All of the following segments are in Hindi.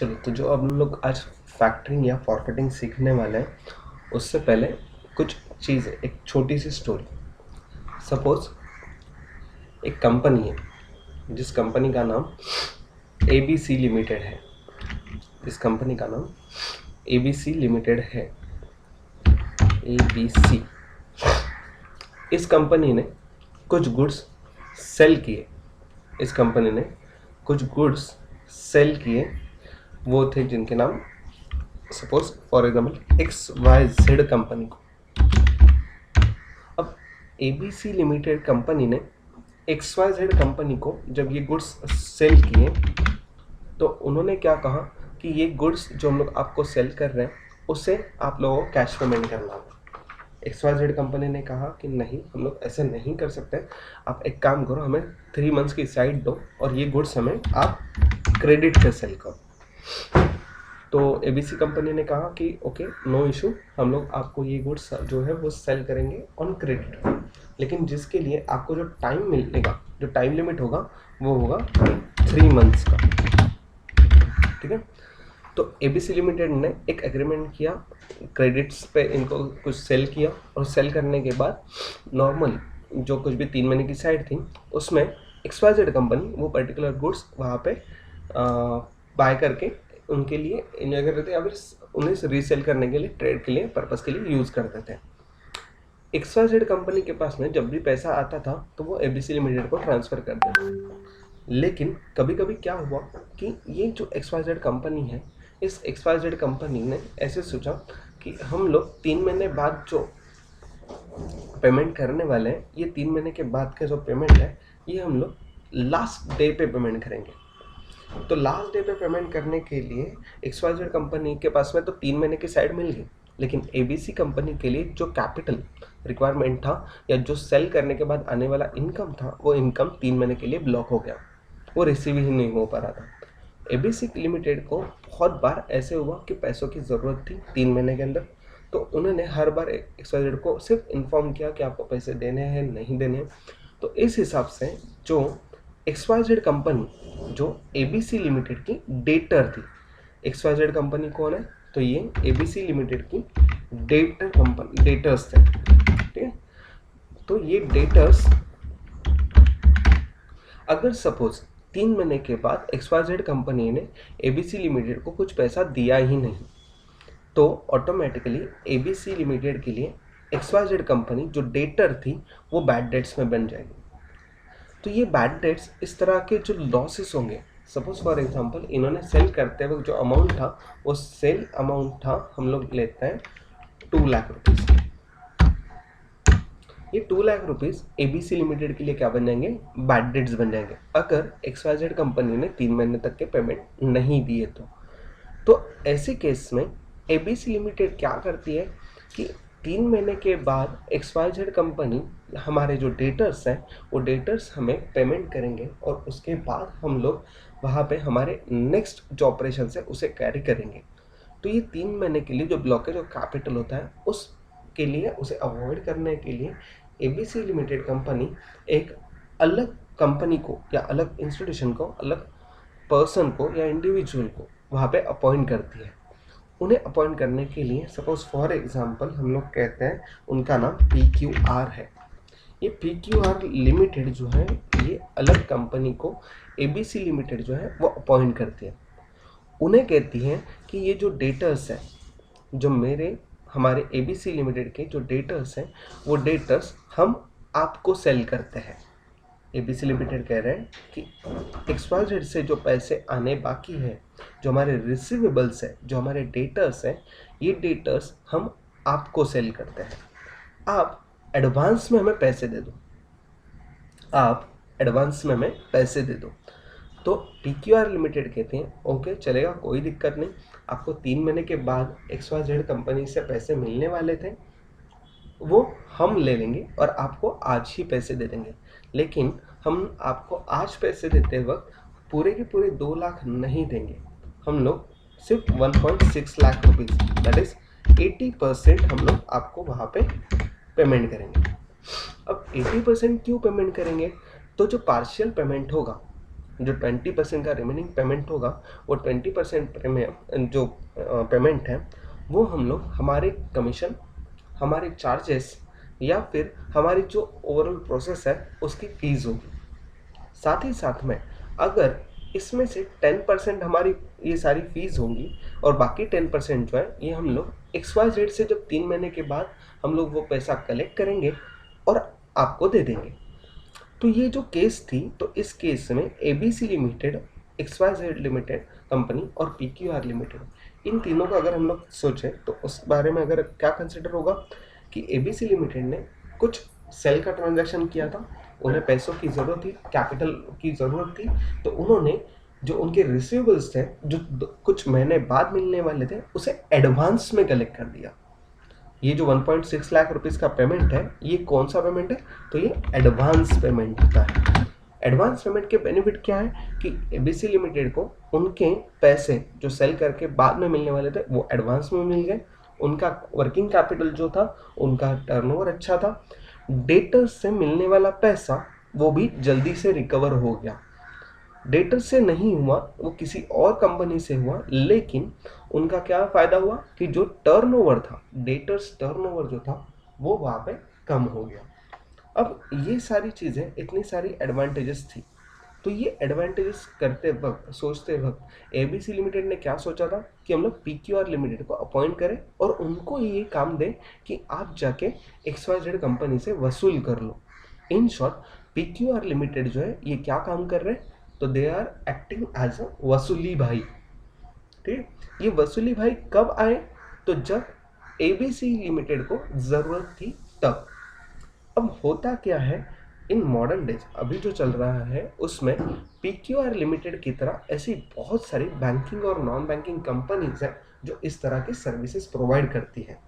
चलो, तो जो अब हम लोग आज फैक्टरिंग या फॉरफिटिंग सीखने वाले हैं, उससे पहले कुछ चीज़ें, एक छोटी सी स्टोरी। सपोज एक कंपनी है, जिस कंपनी का नाम ABC लिमिटेड है। इस कंपनी का नाम ABC लिमिटेड है। ABC। इस कंपनी ने कुछ गुड्स सेल किए। इस कंपनी ने कुछ गुड्स सेल किए, वो थे जिनके नाम, suppose for example XYZ company को। अब ABC लिमिटेड कंपनी ने XYZ कंपनी को जब ये गुड्स सेल किए, तो उन्होंने क्या कहा कि ये गुड्स जो हम लोग आपको सेल कर रहे हैं, उससे आप लोगों को कैश पेमेंट करना होगा। XYZ कंपनी ने कहा कि नहीं, हम लोग ऐसे नहीं कर सकते, आप एक काम करो, हमें 3 मंथ्स की साइड दो और ये गुड्स हमें आप क्रेडिट पे सेल करो। तो ABC कंपनी ने कहा कि ओके, नो इशू, हम लोग आपको ये गुड्स जो है वो सेल करेंगे ऑन क्रेडिट, लेकिन जिसके लिए आपको जो टाइम मिलेगा, जो टाइम लिमिट होगा, वो होगा 3 मंथ्स का। ठीक है। तो ABC लिमिटेड ने एक एग्रीमेंट किया, क्रेडिट्स पे इनको कुछ सेल किया, और सेल करने के बाद नॉर्मल जो कुछ भी 3 महीने की साइड थी, उसमें XYZ कंपनी वो पर्टिकुलर गुड्स वहाँ पे बाय करके उनके लिए एंजॉय कर रहे थे, या फिर उन्हें रीसेल करने के लिए, ट्रेड के लिए, पर्पस के लिए यूज़ करते थे। XYZ कंपनी के पास में जब भी पैसा आता था तो वो ABC लिमिटेड को ट्रांसफ़र कर देते थे। लेकिन कभी कभी क्या हुआ कि ये जो XYZ कंपनी है, इस XYZ कंपनी ने ऐसे सोचा कि हम लोग 3 महीने बाद जो पेमेंट करने वाले हैं, ये 3 महीने के बाद का जो पेमेंट है, ये हम लोग लास्ट डे पे पेमेंट करेंगे। तो लास्ट डे पे पेमेंट करने के लिए XYZ कंपनी के पास में तो 3 महीने की साइड मिल गई, लेकिन ABC कंपनी के लिए जो कैपिटल रिक्वायरमेंट था, या जो सेल करने के बाद आने वाला इनकम था, वो इनकम 3 महीने के लिए ब्लॉक हो गया, वो रिसीव ही नहीं हो पा रहा था। ABC लिमिटेड को बहुत बार ऐसे हुआ कि पैसों की ज़रूरत थी 3 महीने के अंदर, तो उन्होंने हर बार XYZ को सिर्फ इन्फॉर्म किया कि आपको पैसे देने हैं, नहीं देने हैं। तो इस हिसाब से जो XYZ कंपनी, जो ABC लिमिटेड की डेटर थी, XYZ कंपनी कौन है, तो ये ABC लिमिटेड की डेटर्स थे। ठीक है। तो ये डेटर्स, अगर सपोज 3 महीने के बाद XYZ कंपनी ने ABC लिमिटेड को कुछ पैसा दिया ही नहीं, तो ऑटोमेटिकली ABC लिमिटेड के लिए XYZ कंपनी जो डेटर थी, वो बैड डेट्स में बन जाएगी। तो ये बैड डेट्स, इस तरह के जो लॉसेस होंगे, सपोज फॉर एग्जांपल इन्होंने सेल करते वक्त जो अमाउंट था, वो सेल अमाउंट था, हम लोग लेते हैं 2 लाख रुपीज़। ये 2 लाख रुपीज़ ABC लिमिटेड के लिए क्या बन जाएंगे, बैड डेट्स बन जाएंगे, अगर XYZ कंपनी ने 3 महीने तक के पेमेंट नहीं दिए तो ऐसे केस में ABC लिमिटेड क्या करती है कि 3 महीने के बाद XYZ कंपनी, हमारे जो डेटर्स हैं, वो डेटर्स हमें पेमेंट करेंगे, और उसके बाद हम लोग वहाँ पे हमारे नेक्स्ट जो ऑपरेशन है उसे कैरी करेंगे। तो ये 3 महीने के लिए जो ब्लॉकेज ऑफ कैपिटल होता है, उसके लिए, उसे अवॉइड करने के लिए ABC लिमिटेड कंपनी एक अलग कंपनी को, या अलग इंस्टीट्यूशन को, अलग पर्सन को, या इंडिविजुअल को वहाँ पे अपॉइंट करती है। उन्हें अपॉइंट करने के लिए, सपोज फॉर एग्जांपल हम लोग कहते हैं उनका नाम PQR है। ये PQR लिमिटेड जो है, ये अलग कंपनी को ABC लिमिटेड जो है वो अपॉइंट करती है। उन्हें कहती हैं कि ये जो डेटर्स हैं, जो हमारे ABC लिमिटेड के जो डेटर्स हैं, वो डेटर्स हम आपको सेल करते हैं। ABC लिमिटेड कह रहे हैं कि XYZ से जो पैसे आने बाकी है, जो हमारे रिसीवेबल्स है, जो हमारे डेटर्स हैं, ये डेटर्स हम आपको सेल करते हैं, आप एडवांस में हमें पैसे दे दो, आप एडवांस में हमें पैसे दे दो। तो PQR लिमिटेड कहते हैं ओके, चलेगा, कोई दिक्कत नहीं, आपको 3 महीने के बाद XYZ कंपनी से पैसे मिलने वाले थे, वो हम ले लेंगे और आपको आज ही पैसे दे देंगे, लेकिन हम आपको आज पैसे देते वक्त पूरे के पूरे 2 लाख नहीं देंगे, हम लोग सिर्फ 1.6 लाख रुपीज़, दैट इज़ 80% हम लोग आपको वहाँ पे पेमेंट करेंगे। अब 80% क्यों पेमेंट करेंगे, तो जो पार्शियल पेमेंट होगा, जो 20% का रिमेनिंग पेमेंट होगा, वो 20% जो पेमेंट है वो हम लोग हमारे कमीशन, हमारे चार्जेस या फिर हमारी जो ओवरऑल प्रोसेस है उसकी फीस होगी। साथ ही साथ में अगर इसमें से 10% हमारी ये सारी फीस होंगी और बाकी 10% जो है ये हम लोग XYZ से जब 3 महीने के बाद हम लोग वो पैसा कलेक्ट करेंगे और आपको दे देंगे। तो ये जो केस थी, तो इस केस में ABC limited, XYZ limited company और PQR लिमिटेड, इन तीनों का अगर हम लोग सोचें तो उस बारे में अगर क्या कंसिडर होगा कि ABC लिमिटेड ने कुछ सेल का ट्रांजैक्शन किया था, उन्हें पैसों की ज़रूरत थी, कैपिटल की ज़रूरत थी, तो उन्होंने जो उनके रिसीवेबल्स थे जो कुछ महीने बाद मिलने वाले थे उसे एडवांस में कलेक्ट कर दिया। ये जो 1.6 लाख रुपीस का पेमेंट है, ये कौन सा पेमेंट है? तो ये एडवांस पेमेंट होता है। एडवांस पेमेंट के बेनिफिट क्या है कि ABC लिमिटेड को उनके पैसे जो सेल करके बाद में मिलने वाले थे वो एडवांस में मिल गए, उनका वर्किंग कैपिटल जो था, उनका टर्नओवर अच्छा था, डेटर्स से मिलने वाला पैसा वो भी जल्दी से रिकवर हो गया। डेटर से नहीं हुआ, वो किसी और कंपनी से हुआ, लेकिन उनका क्या फ़ायदा हुआ कि जो टर्नओवर था, डेटर्स टर्नओवर जो था वो वहाँ पे कम हो गया। अब ये सारी चीज़ें, इतनी सारी एडवांटेजेस थी, तो ये एडवांटेजेस करते वक्त, सोचते वक्त ABC लिमिटेड ने क्या सोचा था कि हम लोग PQR लिमिटेड को अपॉइंट करें और उनको ये काम दें कि आप जाके XYZ कंपनी से वसूल कर लो। इन शॉर्ट PQR लिमिटेड जो है ये क्या काम कर रहे हैं? तो they are acting as a वसूली भाई। ठीक, ये वसूली भाई कब आए? तो जब ABC लिमिटेड को ज़रूरत थी तब। अब होता क्या है, इन मॉडर्न डेज अभी जो चल रहा है उसमें PQR लिमिटेड की तरह ऐसी बहुत सारी बैंकिंग और नॉन बैंकिंग कंपनीज हैं जो इस तरह की सर्विसेज प्रोवाइड करती हैं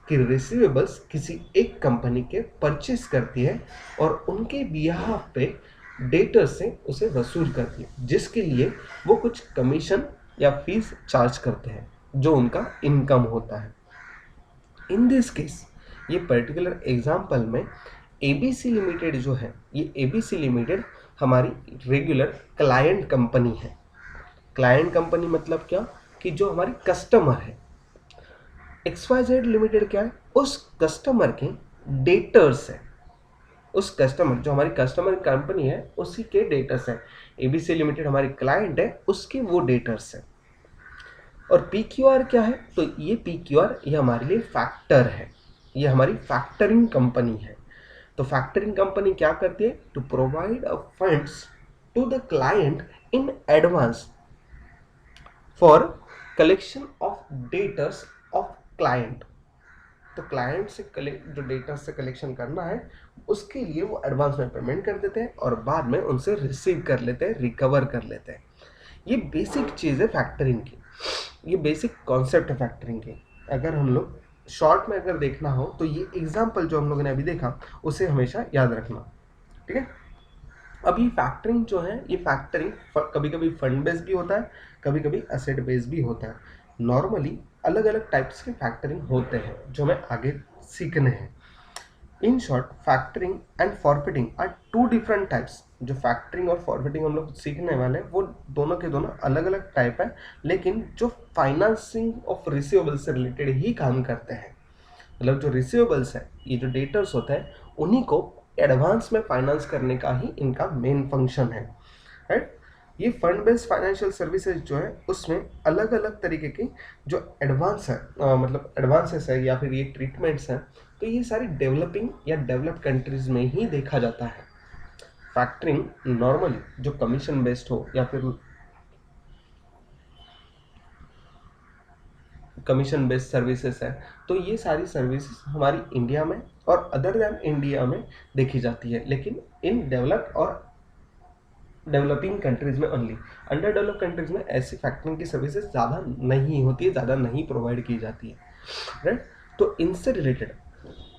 कि रिसीवेबल्स किसी एक कंपनी के परचेस करती है और उनके बिहाफ पे डेटर से उसे वसूल करती है, जिसके लिए वो कुछ कमीशन या फीस चार्ज करते हैं जो उनका इनकम होता है। इन दिस केस, ये पर्टिकुलर एग्जाम्पल में ABC लिमिटेड जो है, ये ABC लिमिटेड हमारी रेगुलर क्लाइंट कंपनी है। क्लाइंट कंपनी मतलब क्या कि जो हमारी कस्टमर है। XYZ लिमिटेड क्या है? उस कस्टमर के डेटर्स है। उस कस्टमर, जो हमारी कस्टमर कंपनी है उसी के डेटर्स है। ABC लिमिटेड हमारी क्लाइंट है, उसके वो डेटर्स है। और PQR क्या है? तो ये PQR ये हमारे लिए फैक्टर है, ये हमारी फैक्टरिंग कंपनी है। तो फैक्टरिंग कंपनी क्या करती है? To provide a funds to the client in advance for collection of debtors of client. तो क्लाइंट से जो डेटा से कलेक्शन करना है उसके लिए वो एडवांस में पेमेंट कर देते हैं और बाद में उनसे रिसीव कर लेते हैं, रिकवर कर लेते हैं। ये बेसिक चीज़ है फैक्टरिंग की, ये बेसिक कॉन्सेप्ट है फैक्टरिंग की। अगर हम लोग शॉर्ट में अगर देखना हो तो ये एग्जाम्पल जो हम लोगों ने अभी देखा उसे हमेशा याद रखना, ठीक है। अब ये फैक्टरिंग जो है, ये फैक्टरिंग कभी कभी फंड बेस भी होता है, कभी कभी एसेट बेस भी होता है। नॉर्मली अलग अलग टाइप्स के फैक्टरिंग होते हैं जो हमें आगे सीखने हैं। In short, factoring and forfeiting are two different types. जो फैक्टरिंग और फॉरफिटिंग हम लोग सीखने वाले हैं वो दोनों के दोनों अलग अलग टाइप है, लेकिन जो फाइनेंसिंग ऑफ रिसीवेबल्स से रिलेटेड ही काम करते हैं। मतलब जो रिसीवेबल्स है, ये जो डेटर्स होते हैं, उन्हीं को एडवांस में फाइनेंस करने का ही इनका मेन फंक्शन है, राइट। ये फंड बेस्ड फाइनेंशियल सर्विसेज जो है उसमें अलग अलग तरीके की जो एडवांस है, मतलब एडवांसेस है या फिर ये ट्रीटमेंट्स हैं, तो ये सारी डेवलपिंग या डेवलप्ड कंट्रीज में ही देखा जाता है। फैक्टरिंग नॉर्मली जो कमीशन बेस्ड हो या फिर कमीशन बेस्ड सर्विसेज है, तो ये सारी सर्विसेज हमारी इंडिया में और अदर दैन इंडिया में देखी जाती है, लेकिन इन डेवलप्ड और डेवलपिंग कंट्रीज में ओनली। अंडर डेवलप कंट्रीज में ऐसी फैक्टरिंग की सर्विसेज ज़्यादा नहीं होती है, ज़्यादा नहीं प्रोवाइड की जाती है, राइट। तो इनसे रिलेटेड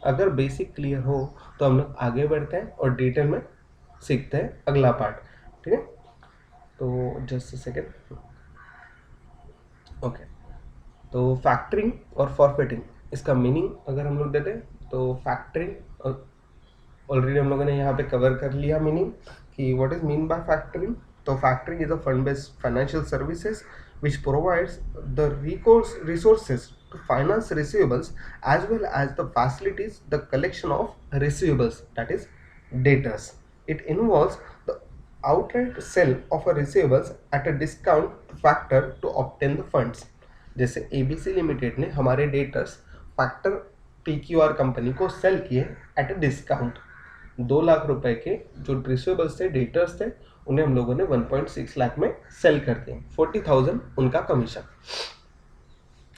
अगर बेसिक क्लियर हो तो हम लोग आगे बढ़ते हैं और डिटेल में सीखते हैं अगला पार्ट, ठीक है। तो जस्ट अ सेकेंड, ओके। तो फैक्टरिंग और फॉरफिटिंग, इसका मीनिंग अगर हम लोग देते हैं तो फैक्टरिंग ऑलरेडी हम लोगों ने यहाँ पे कवर कर लिया मीनिंग कि what is mean by factoring. तो factoring is a fund-based financial services which provides the resources to finance receivables as well as the facilities the collection of receivables, that is debtors. It involves the outright sell of a receivables at a discount factor to obtain the funds. जैसे ABC लिमिटेड ने हमारे डेटर्स फैक्टर PQR कंपनी को सेल किए एट अ डिस्काउंट। 2 लाख रुपए के जो रिसीवेबल्स थे, डेटर्स थे, उन्हें हम लोगों ने 1.6 लाख में सेल कर दिए। 40,000 उनका कमीशन,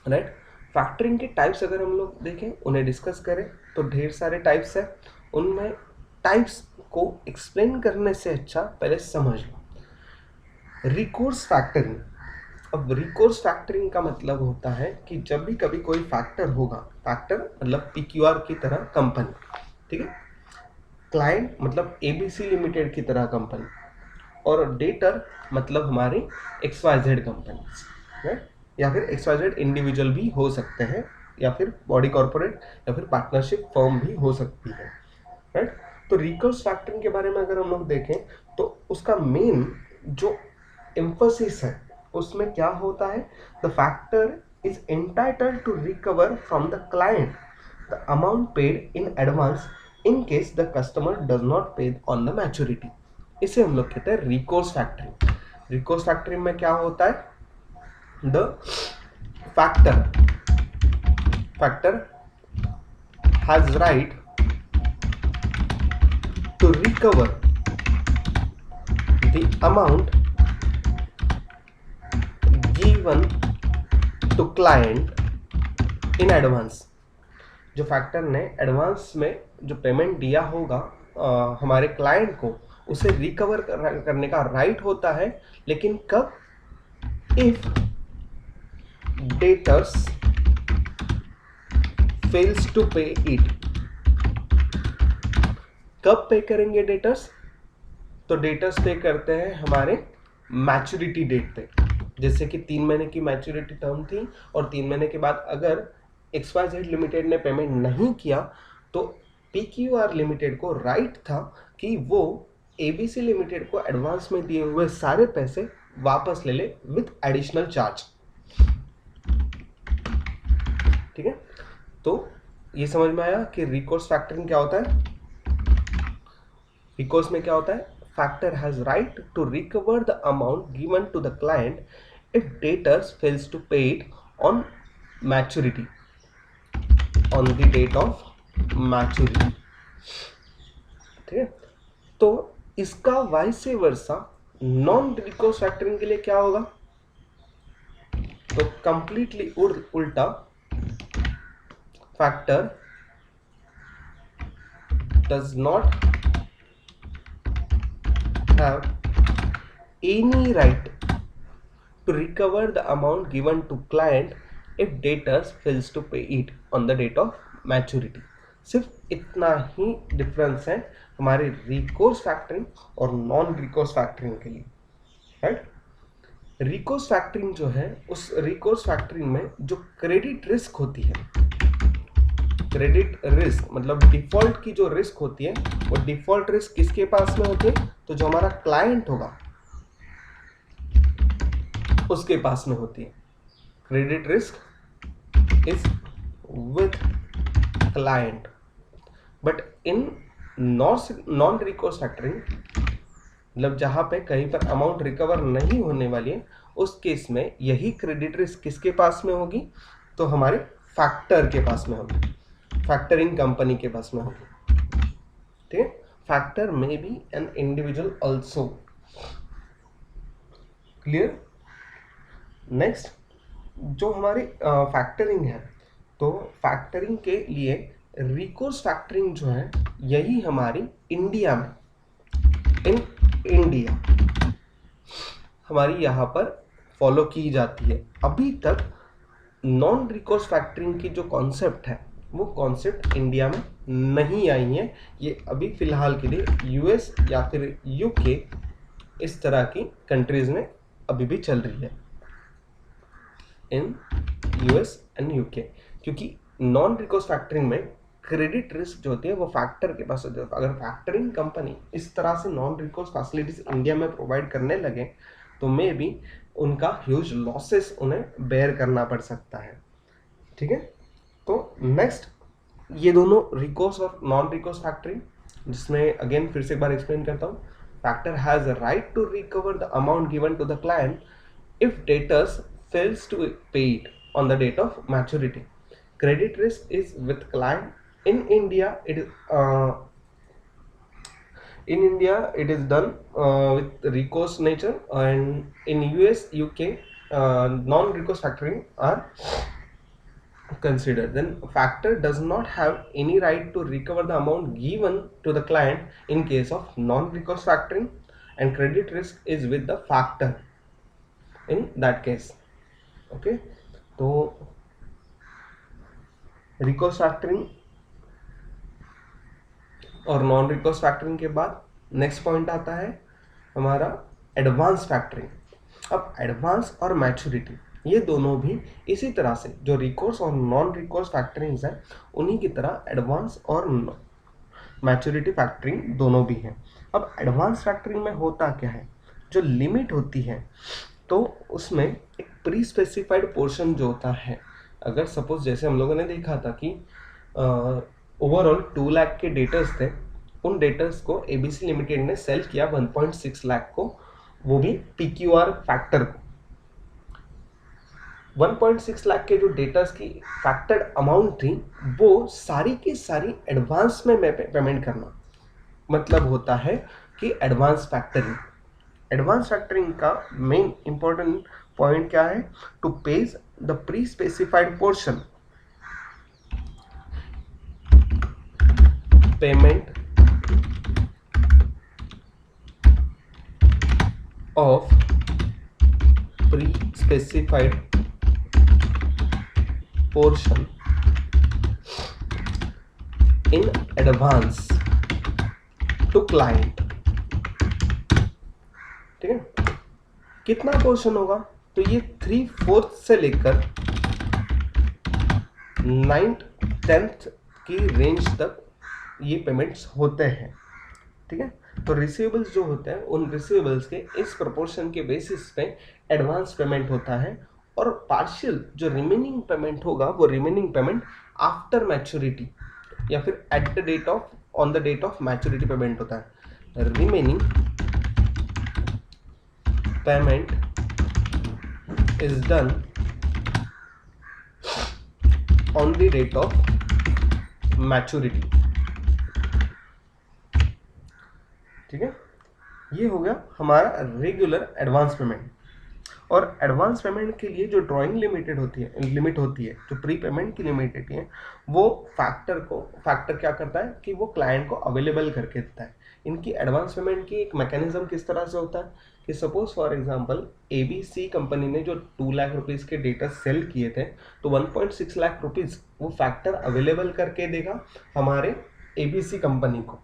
राइट। फैक्टरिंग के टाइप्स अगर हम लोग देखें, उन्हें डिस्कस करें तो ढेर सारे टाइप्स हैं। उनमें टाइप्स को एक्सप्लेन करने से अच्छा पहले समझ लो रिकोर्स फैक्टरिंग। अब रिकोर्स फैक्टरिंग का मतलब होता है कि जब भी कभी कोई फैक्टर होगा, फैक्टर मतलब PQR की तरह कंपनी, ठीक है, क्लाइंट मतलब ABC लिमिटेड की तरह कंपनी, और डेटर मतलब हमारी XYZ कंपनी, राइट, या फिर XYZ इंडिविजुअल भी हो सकते हैं, या फिर बॉडी कॉर्पोरेट या फिर पार्टनरशिप फर्म भी हो सकती है, राइट। तो रिकोर्स फैक्टरिंग के बारे में अगर हम लोग देखें तो उसका मेन जो एम्फोसिस है उसमें क्या होता है, the factor is entitled to recover from the client the amount paid in advance in case the customer does not pay on the maturity. इसे हम लोग कहते हैं रिकोर्स फैक्टरिंग। रिकोर्स फैक्टरिंग में क्या होता है, the factor has right to recover the amount given to client in advance। जो फैक्टर ने एडवांस में जो पेमेंट दिया होगा हमारे क्लाइंट को, उसे रिकवर करने का राइट होता है, लेकिन कब, if debtors fails to pay it. कब पे करेंगे डेटर्स, तो डेटर्स पे करते हैं हमारे मैच्योरिटी डेट पे। जैसे कि 3 महीने की मैच्योरिटी टर्म थी और 3 महीने के बाद अगर XYZ लिमिटेड ने पेमेंट नहीं किया तो PQR लिमिटेड को राइट था कि वो ABC लिमिटेड को एडवांस में दिए हुए सारे पैसे वापस ले ले विथ एडिशनल चार्ज, ठीक है। तो ये समझ में आया कि रिकोर्स फैक्टरिंग क्या होता है। रिकोर्स में क्या होता है, factor has right to recover the amount given to the client if debtors fails to pay it on maturity, on the date of maturity, ठीक है। तो इसका vice versa non recourse factoring के लिए क्या होगा, तो कंप्लीटली उल्टा, factor does not have any right to recover the amount given to client if debtors fails to pay it on the date of maturity। सिर्फ इतना ही डिफरेंस है हमारे रिकोर्स फैक्टरिंग और नॉन रिकोर्स फैक्टरिंग के लिए, राइट। रिकोर्स फैक्टरिंग जो है, उस रिकोर्स फैक्टरिंग में जो क्रेडिट रिस्क होती है, क्रेडिट रिस्क मतलब डिफॉल्ट की जो रिस्क होती है, वो डिफॉल्ट रिस्क किसके पास में होती है, तो जो हमारा क्लाइंट होगा उसके पास में होती है। Credit risk is with client, but in non recourse factoring मतलब जहां पे कहीं पर अमाउंट रिकवर नहीं होने वाली है, उस केस में यही क्रेडिट रिस्क किसके पास में होगी, तो हमारे फैक्टर के पास में होगी, फैक्टरिंग कंपनी के पास में होगी, ठीक है। फैक्टर में be an individual also, clear. Next जो हमारी फैक्टरिंग है, तो फैक्टरिंग के लिए रिकोर्स फैक्टरिंग जो है यही हमारी इंडिया में, इन इंडिया हमारी यहाँ पर फॉलो की जाती है। अभी तक नॉन रिकोर्स फैक्टरिंग की जो कॉन्सेप्ट है वो कॉन्सेप्ट इंडिया में नहीं आई है। ये अभी फिलहाल के लिए US या फिर UK इस तरह की कंट्रीज में अभी भी चल रही है, इन US एंड UK, क्योंकि नॉन रिकोर्स फैक्टरिंग में क्रेडिट रिस्क जो होती है वो फैक्टर के पास होती है। अगर फैक्टरिंग कंपनी इस तरह से नॉन रिकोर्स फैसिलिटीज इंडिया में प्रोवाइड करने लगे तो मे बी उनका ह्यूज लॉसेस उन्हें बेयर करना पड़ सकता है। ठीक है, तो नेक्स्ट ये दोनों रिकोर्स और नॉन रिकोर्स फैक्टरिंग, जिसमें अगेन फिर से एक बार एक्सप्लेन करता हूँ। Factor has a right to recover the amount given to the client if debtors fails to pay it on the date of maturity. Credit risk is with client. In India, it is done with recourse nature, and in US, UK, non-recourse factoring are considered. Then factor does not have any right to recover the amount given to the client in case of non-recourse factoring, and credit risk is with the factor in that case. Okay, तो रिकोर्स फैक्टरिंग और नॉन रिकोर्स फैक्टरिंग के बाद नेक्स्ट पॉइंट आता है हमारा एडवांस फैक्टरिंग। अब एडवांस और मैच्योरिटी ये दोनों भी इसी तरह से जो रिकोर्स और नॉन रिकोर्स फैक्टरिंग्स हैं उन्हीं की तरह एडवांस और मैच्योरिटी फैक्टरिंग दोनों भी हैं। अब एडवांस फैक्टरिंग में होता क्या है, जो लिमिट होती है तो उसमें एक प्री स्पेसिफाइड पोर्शन जो होता है, अगर सपोज जैसे हम लोगों ने देखा था कि ओवरऑल 2 लाख के डेटर्स थे, उन डेटर्स को एबीसी लिमिटेड ने सेल किया 1.6 लाख को, वो भी पीक्यूआर फैक्टर को। 1.6 लाख के जो डेटर्स की फैक्टर्ड अमाउंट थी वो सारी की सारी एडवांस में पेमेंट करना मतलब होता है कि एडवांस फैक्टरिंग। एडवांस फैक्टरिंग का मेन इंपॉर्टेंट पॉइंट क्या है, to pays the pre specified portion payment of pre specified portion in advance to client. ठीक है, कितना पोर्शन होगा, तो ये 3/4 से लेकर 9th 10th की रेंज तक ये पेमेंट्स होते हैं। ठीक है, तो रिसीवेबल्स जो होते हैं उन रिसीवेबल्स के इस प्रोपोर्शन के बेसिस पे एडवांस पेमेंट होता है, और पार्शियल जो रिमेनिंग पेमेंट होगा वो रिमेनिंग पेमेंट आफ्टर मैच्योरिटी या फिर at the date of on the date of maturity payment होता है। Remaining payment is done on the date of maturity। ठीक है, ये हो गया हमारा रेगुलर एडवांस पेमेंट। और एडवांस पेमेंट के लिए जो ड्राइंग लिमिट होती है जो प्री पेमेंट की लिमिट होती है, वो फैक्टर क्या करता है कि वो क्लाइंट को अवेलेबल करके देता है। इनकी एडवांस पेमेंट की एक मैकेनिज्म किस तरह से होता है कि suppose for example ABC company ने जो 2 लाख रुपीस के डेटा सेल किए थे, तो 1.6 लाख रुपीस वो फैक्टर अवेलेबल करके देगा हमारे एबीसी कंपनी को।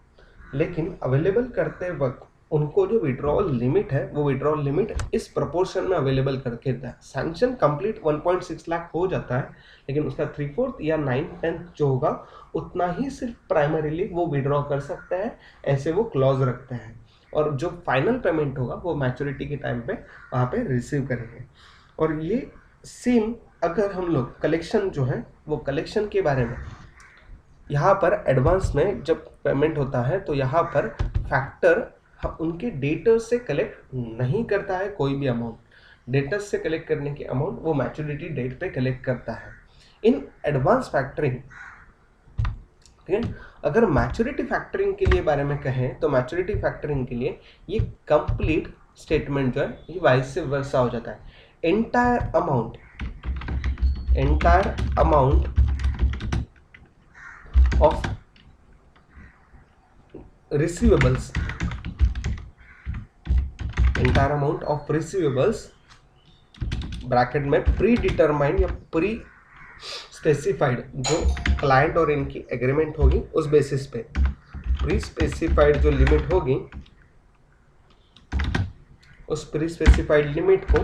लेकिन अवेलेबल करते वक्त उनको जो विड्रॉल लिमिट है वो विड्रॉल लिमिट इस प्रपोर्शन में अवेलेबल करके देता है। सैंक्शन कंप्लीट 1.6 लाख हो जाता है, लेकिन उसका 3/4 या 9/10 जो होगा उतना ही सिर्फ प्राइमरीली वो विड्रॉ कर सकते हैं, ऐसे वो क्लॉज रखते हैं। और जो फाइनल पेमेंट होगा वो मैच्योरिटी के टाइम पे वहाँ पे रिसीव करेंगे। और ये सेम अगर हम लोग कलेक्शन जो है वो कलेक्शन के बारे में, यहाँ पर एडवांस में जब पेमेंट होता है तो यहाँ पर फैक्टर उनके डेटर्स से कलेक्ट नहीं करता है कोई भी अमाउंट। डेटर्स से कलेक्ट करने की अमाउंट वो मैच्योरिटी डेट पे कलेक्ट करता है इन एडवांस फैक्टरिंग। ठीक है, अगर मैच्योरिटी फैक्टरिंग के लिए बारे में कहें तो मैच्योरिटी फैक्टरिंग के लिए ये कंप्लीट स्टेटमेंट जो है ये वाइस से वर्सा हो जाता है। Entire amount of receivables bracket में प्री डिटरमाइंड या प्री स्पेसिफाइड जो क्लाइंट और इनकी एग्रीमेंट होगी उस बेसिस पे प्री स्पेसिफाइड जो लिमिट होगी, उस प्री स्पेसिफाइड लिमिट को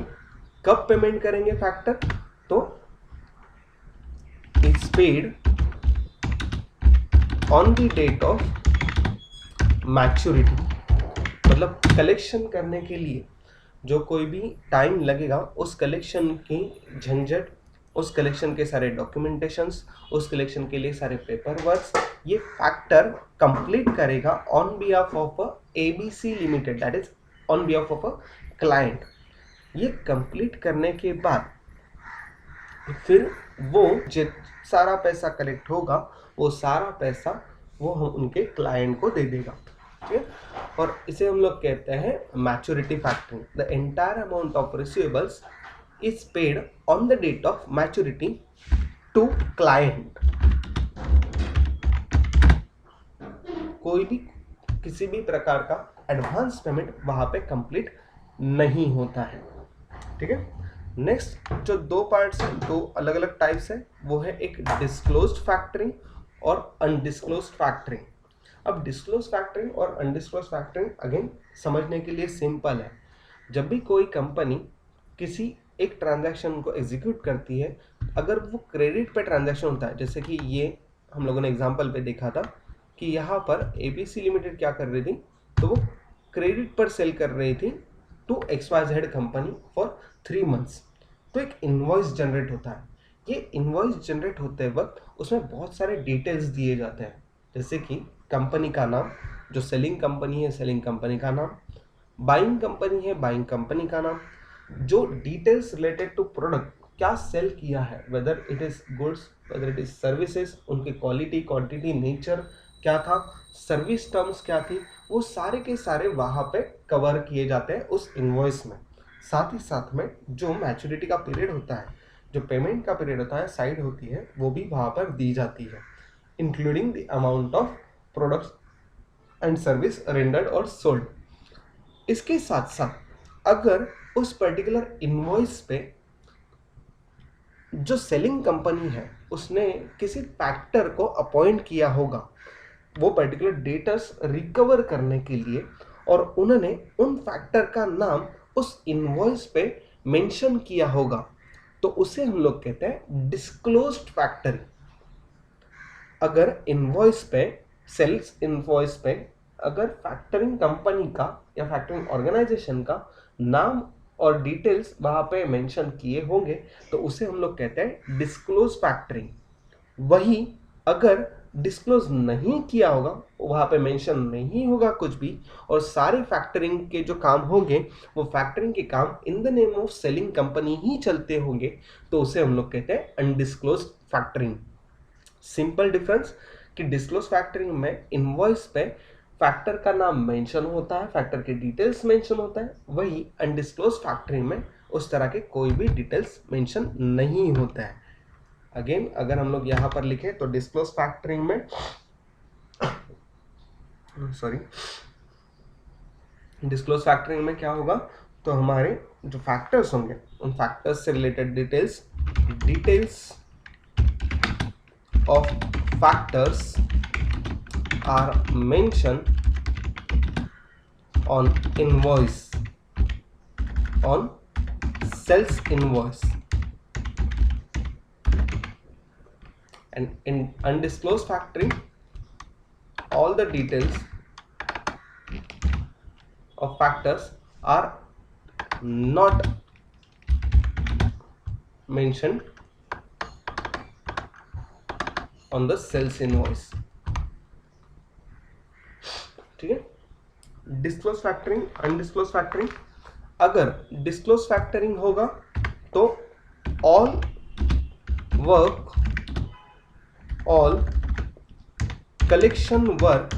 कब पेमेंट करेंगे फैक्टर, तो is paid on the date of maturity, मतलब कलेक्शन करने के लिए जो कोई भी टाइम लगेगा, उस कलेक्शन की झंझट, उस कलेक्शन के सारे डॉक्यूमेंटेशंस, उस कलेक्शन के लिए सारे पेपर वर्क्स, ये फैक्टर कंप्लीट करेगा on behalf of a ABC limited, that is on behalf of a client. ये कंप्लीट करने के बाद फिर वो जो सारा पैसा कलेक्ट होगा, वो सारा पैसा वो हम उनके क्लाइंट को दे देगा, ठीक है। और इसे हम लोग कहते हैं maturity factoring. The entire amount of receivables is paid on the date of maturity to client. कोई भी किसी भी प्रकार का एडवांस पेमेंट वहां पे कंप्लीट नहीं होता है, ठीक है। नेक्स्ट जो दो पार्ट्स हैं, दो अलग अलग टाइप्स हैं, वो है एक डिस्क्लोज्ड फैक्टरिंग और अनडिस्क्लोज्ड फैक्टरिंग। अब डिस्क्लोज फैक्टरिंग और अनडिस्क्लोज फैक्टरिंग अगेन समझने के लिए सिंपल है। जब भी कोई कंपनी किसी एक ट्रांजैक्शन को एग्जीक्यूट करती है, अगर वो क्रेडिट पे ट्रांजैक्शन होता है, जैसे कि ये हम लोगों ने एग्जांपल पे देखा था कि यहाँ पर एबीसी लिमिटेड क्या कर रही थी, तो वो क्रेडिट पर सेल कर रही थी to XYZ company for 3 months. तो एक इनवॉइस जनरेट होता है। ये इनवॉइस जनरेट होते वक्त उसमें बहुत सारे डिटेल्स दिए जाते हैं, जैसे कि कंपनी का नाम, जो सेलिंग कंपनी है सेलिंग कंपनी का नाम, बाइंग कंपनी है बाइंग कंपनी का नाम, जो डिटेल्स रिलेटेड टू प्रोडक्ट क्या सेल किया है, whether it is goods whether it is services, उनकी क्वालिटी क्वांटिटी नेचर क्या था, सर्विस टर्म्स क्या थी, वो सारे के सारे वहाँ पे कवर किए जाते हैं उस इनवॉइस में। साथ ही साथ में जो मैच्योरिटी का पीरियड होता है, जो पेमेंट का पीरियड होता है, साइड होती है, वो भी वहाँ पर दी जाती है, including the amount of products and service rendered और सोल्ड। इसके साथ साथ अगर उस पर्टिकुलर इनवॉइस पे जो सेलिंग कंपनी है उसने किसी फैक्टर को अपॉइंट किया होगा वो पर्टिकुलर डेटास रिकवर करने के लिए, और उन्होंने उन फैक्टर का नाम उस इनवॉइस पे मेंशन किया होगा, तो उसे हम लोग कहते हैं डिस्क्लोज्ड फैक्टरिंग। अगर इनवॉइस पे, सेल्स इनवॉइस पे अगर फैक्टरिंग कंपनी का या फैक्टरिंग ऑर्गेनाइजेशन का नाम और डिटेल्स वहां पे मेंशन किए होंगे, तो उसे हम लोग कहते हैं डिस्क्लोज फैक्टरिंग। वही अगर डिस्क्लोज नहीं किया होगा, वहां पे मेंशन नहीं होगा कुछ भी, और सारे फैक्टरिंग के जो काम होंगे वो फैक्टरिंग के काम in the name of selling company ही चलते होंगे, तो उसे हम लोग कहते हैं अनडिस्क्लोज फैक्टरिंग। सिंपल डिफरेंस कि डिस्क्लोज फैक्टरिंग में इनवॉइस पे फैक्टर का नाम मेंशन होता है, फैक्टर के डिटेल्स मेंशन होता है, वही अनडिस्क्लोज फैक्टरिंग में उस तरह के कोई भी डिटेल्स मेंशन नहीं होता है। अगेन अगर हम लोग यहाँ पर लिखें तो डिस्क्लोज फैक्टरिंग में डिस्क्लोज फैक्टरिंग में क्या होगा, तो हमारे जो फैक्टर्स होंगे उन फैक्टर्स से related details of factors are mentioned on invoice, on sales invoice, and in undisclosed factoring all the details of factors are not mentioned on the sales invoice, ठीक है। डिस्क्लोज फैक्टरिंग अनडिस्क्लोज फैक्टरिंग, अगर डिस्क्लोज फैक्टरिंग होगा तो all work, all collection work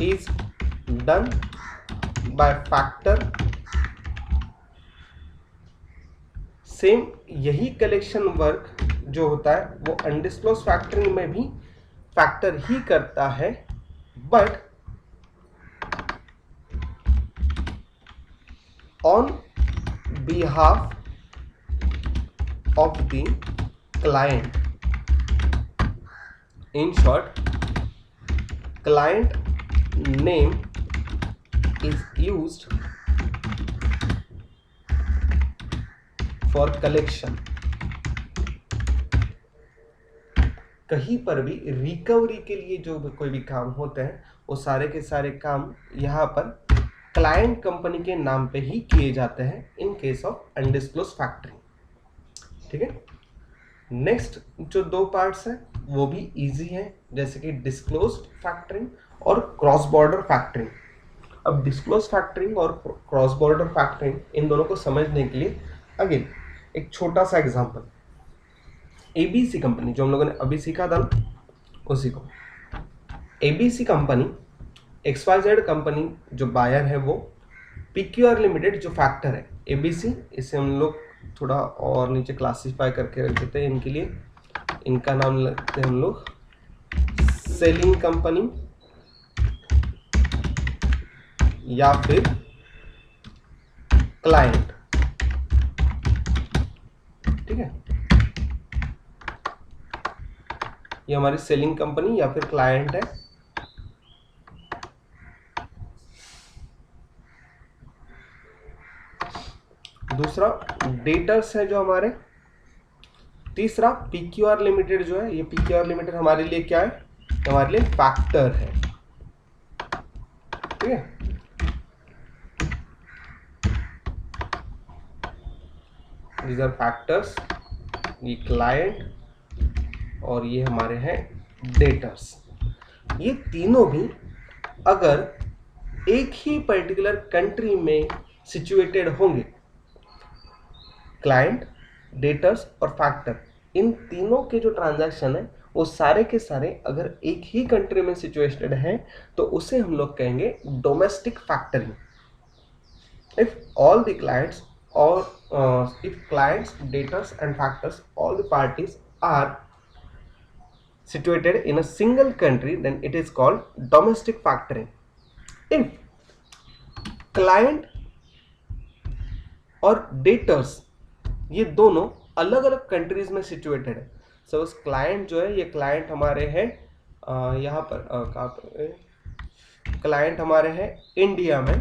is done by factor। Same यही कलेक्शन वर्क जो होता है वो अनडिस्क्लोज फैक्टरिंग में भी फैक्टर ही करता है, but on behalf of the client. In short, client name is used for collection कहीं पर भी रिकवरी के लिए जो भी कोई भी काम होते हैं वो सारे के सारे काम यहाँ पर क्लाइंट कंपनी के नाम पे ही किए जाते हैं इन केस ऑफ अनडिस्क्लोज फैक्टरिंग। ठीक है, नेक्स्ट जो दो पार्ट्स हैं वो भी इजी हैं, जैसे कि डिस्क्लोज्ड फैक्टरिंग और क्रॉस बॉर्डर फैक्टरिंग। अब डिस्क्लोज फैक्टरिंग और क्रॉस बॉर्डर फैक्टरिंग इन दोनों को समझने के लिए अगेन एक छोटा सा एग्जांपल, एबीसी कंपनी जो हम लोगों ने अभी सीखा था ना, उसी को। एबीसी कंपनी XYZ कंपनी जो बायर है वो PQR लिमिटेड जो फैक्टर है एबीसी, इसे हम लोग थोड़ा और नीचे क्लासिफाई करके रख देते हैं इनके लिए। इनका नाम लगते हैं हम लोग सेलिंग कंपनी या फिर क्लाइंट। ठीक है, ये हमारी सेलिंग कंपनी या फिर क्लाइंट है। दूसरा डेटर्स है जो हमारे। तीसरा PQR लिमिटेड जो है, ये PQR लिमिटेड हमारे लिए क्या है, हमारे लिए फैक्टर है। ठीक है, दीज आर फैक्टर्स, ये क्लाइंट और ये हमारे हैं डेटर्स। ये तीनों भी अगर एक ही पर्टिकुलर कंट्री में सिचुएटेड होंगे, क्लाइंट, डेटर्स और फैक्टर, इन तीनों के जो ट्रांजैक्शन है वो सारे के सारे अगर एक ही कंट्री में सिचुएटेड हैं तो उसे हम लोग कहेंगे domestic factoring. If all the clients और if clients, daters and factors, all the parties are situated in a single country, then it is called domestic factoring. If client और daters ये दोनों अलग अलग कंट्रीज में सिचुएटेड है, सपोज क्लाइंट जो है, ये क्लाइंट हमारे हैं यहाँ पर कहाँ पर, क्लाइंट हमारे हैं इंडिया में,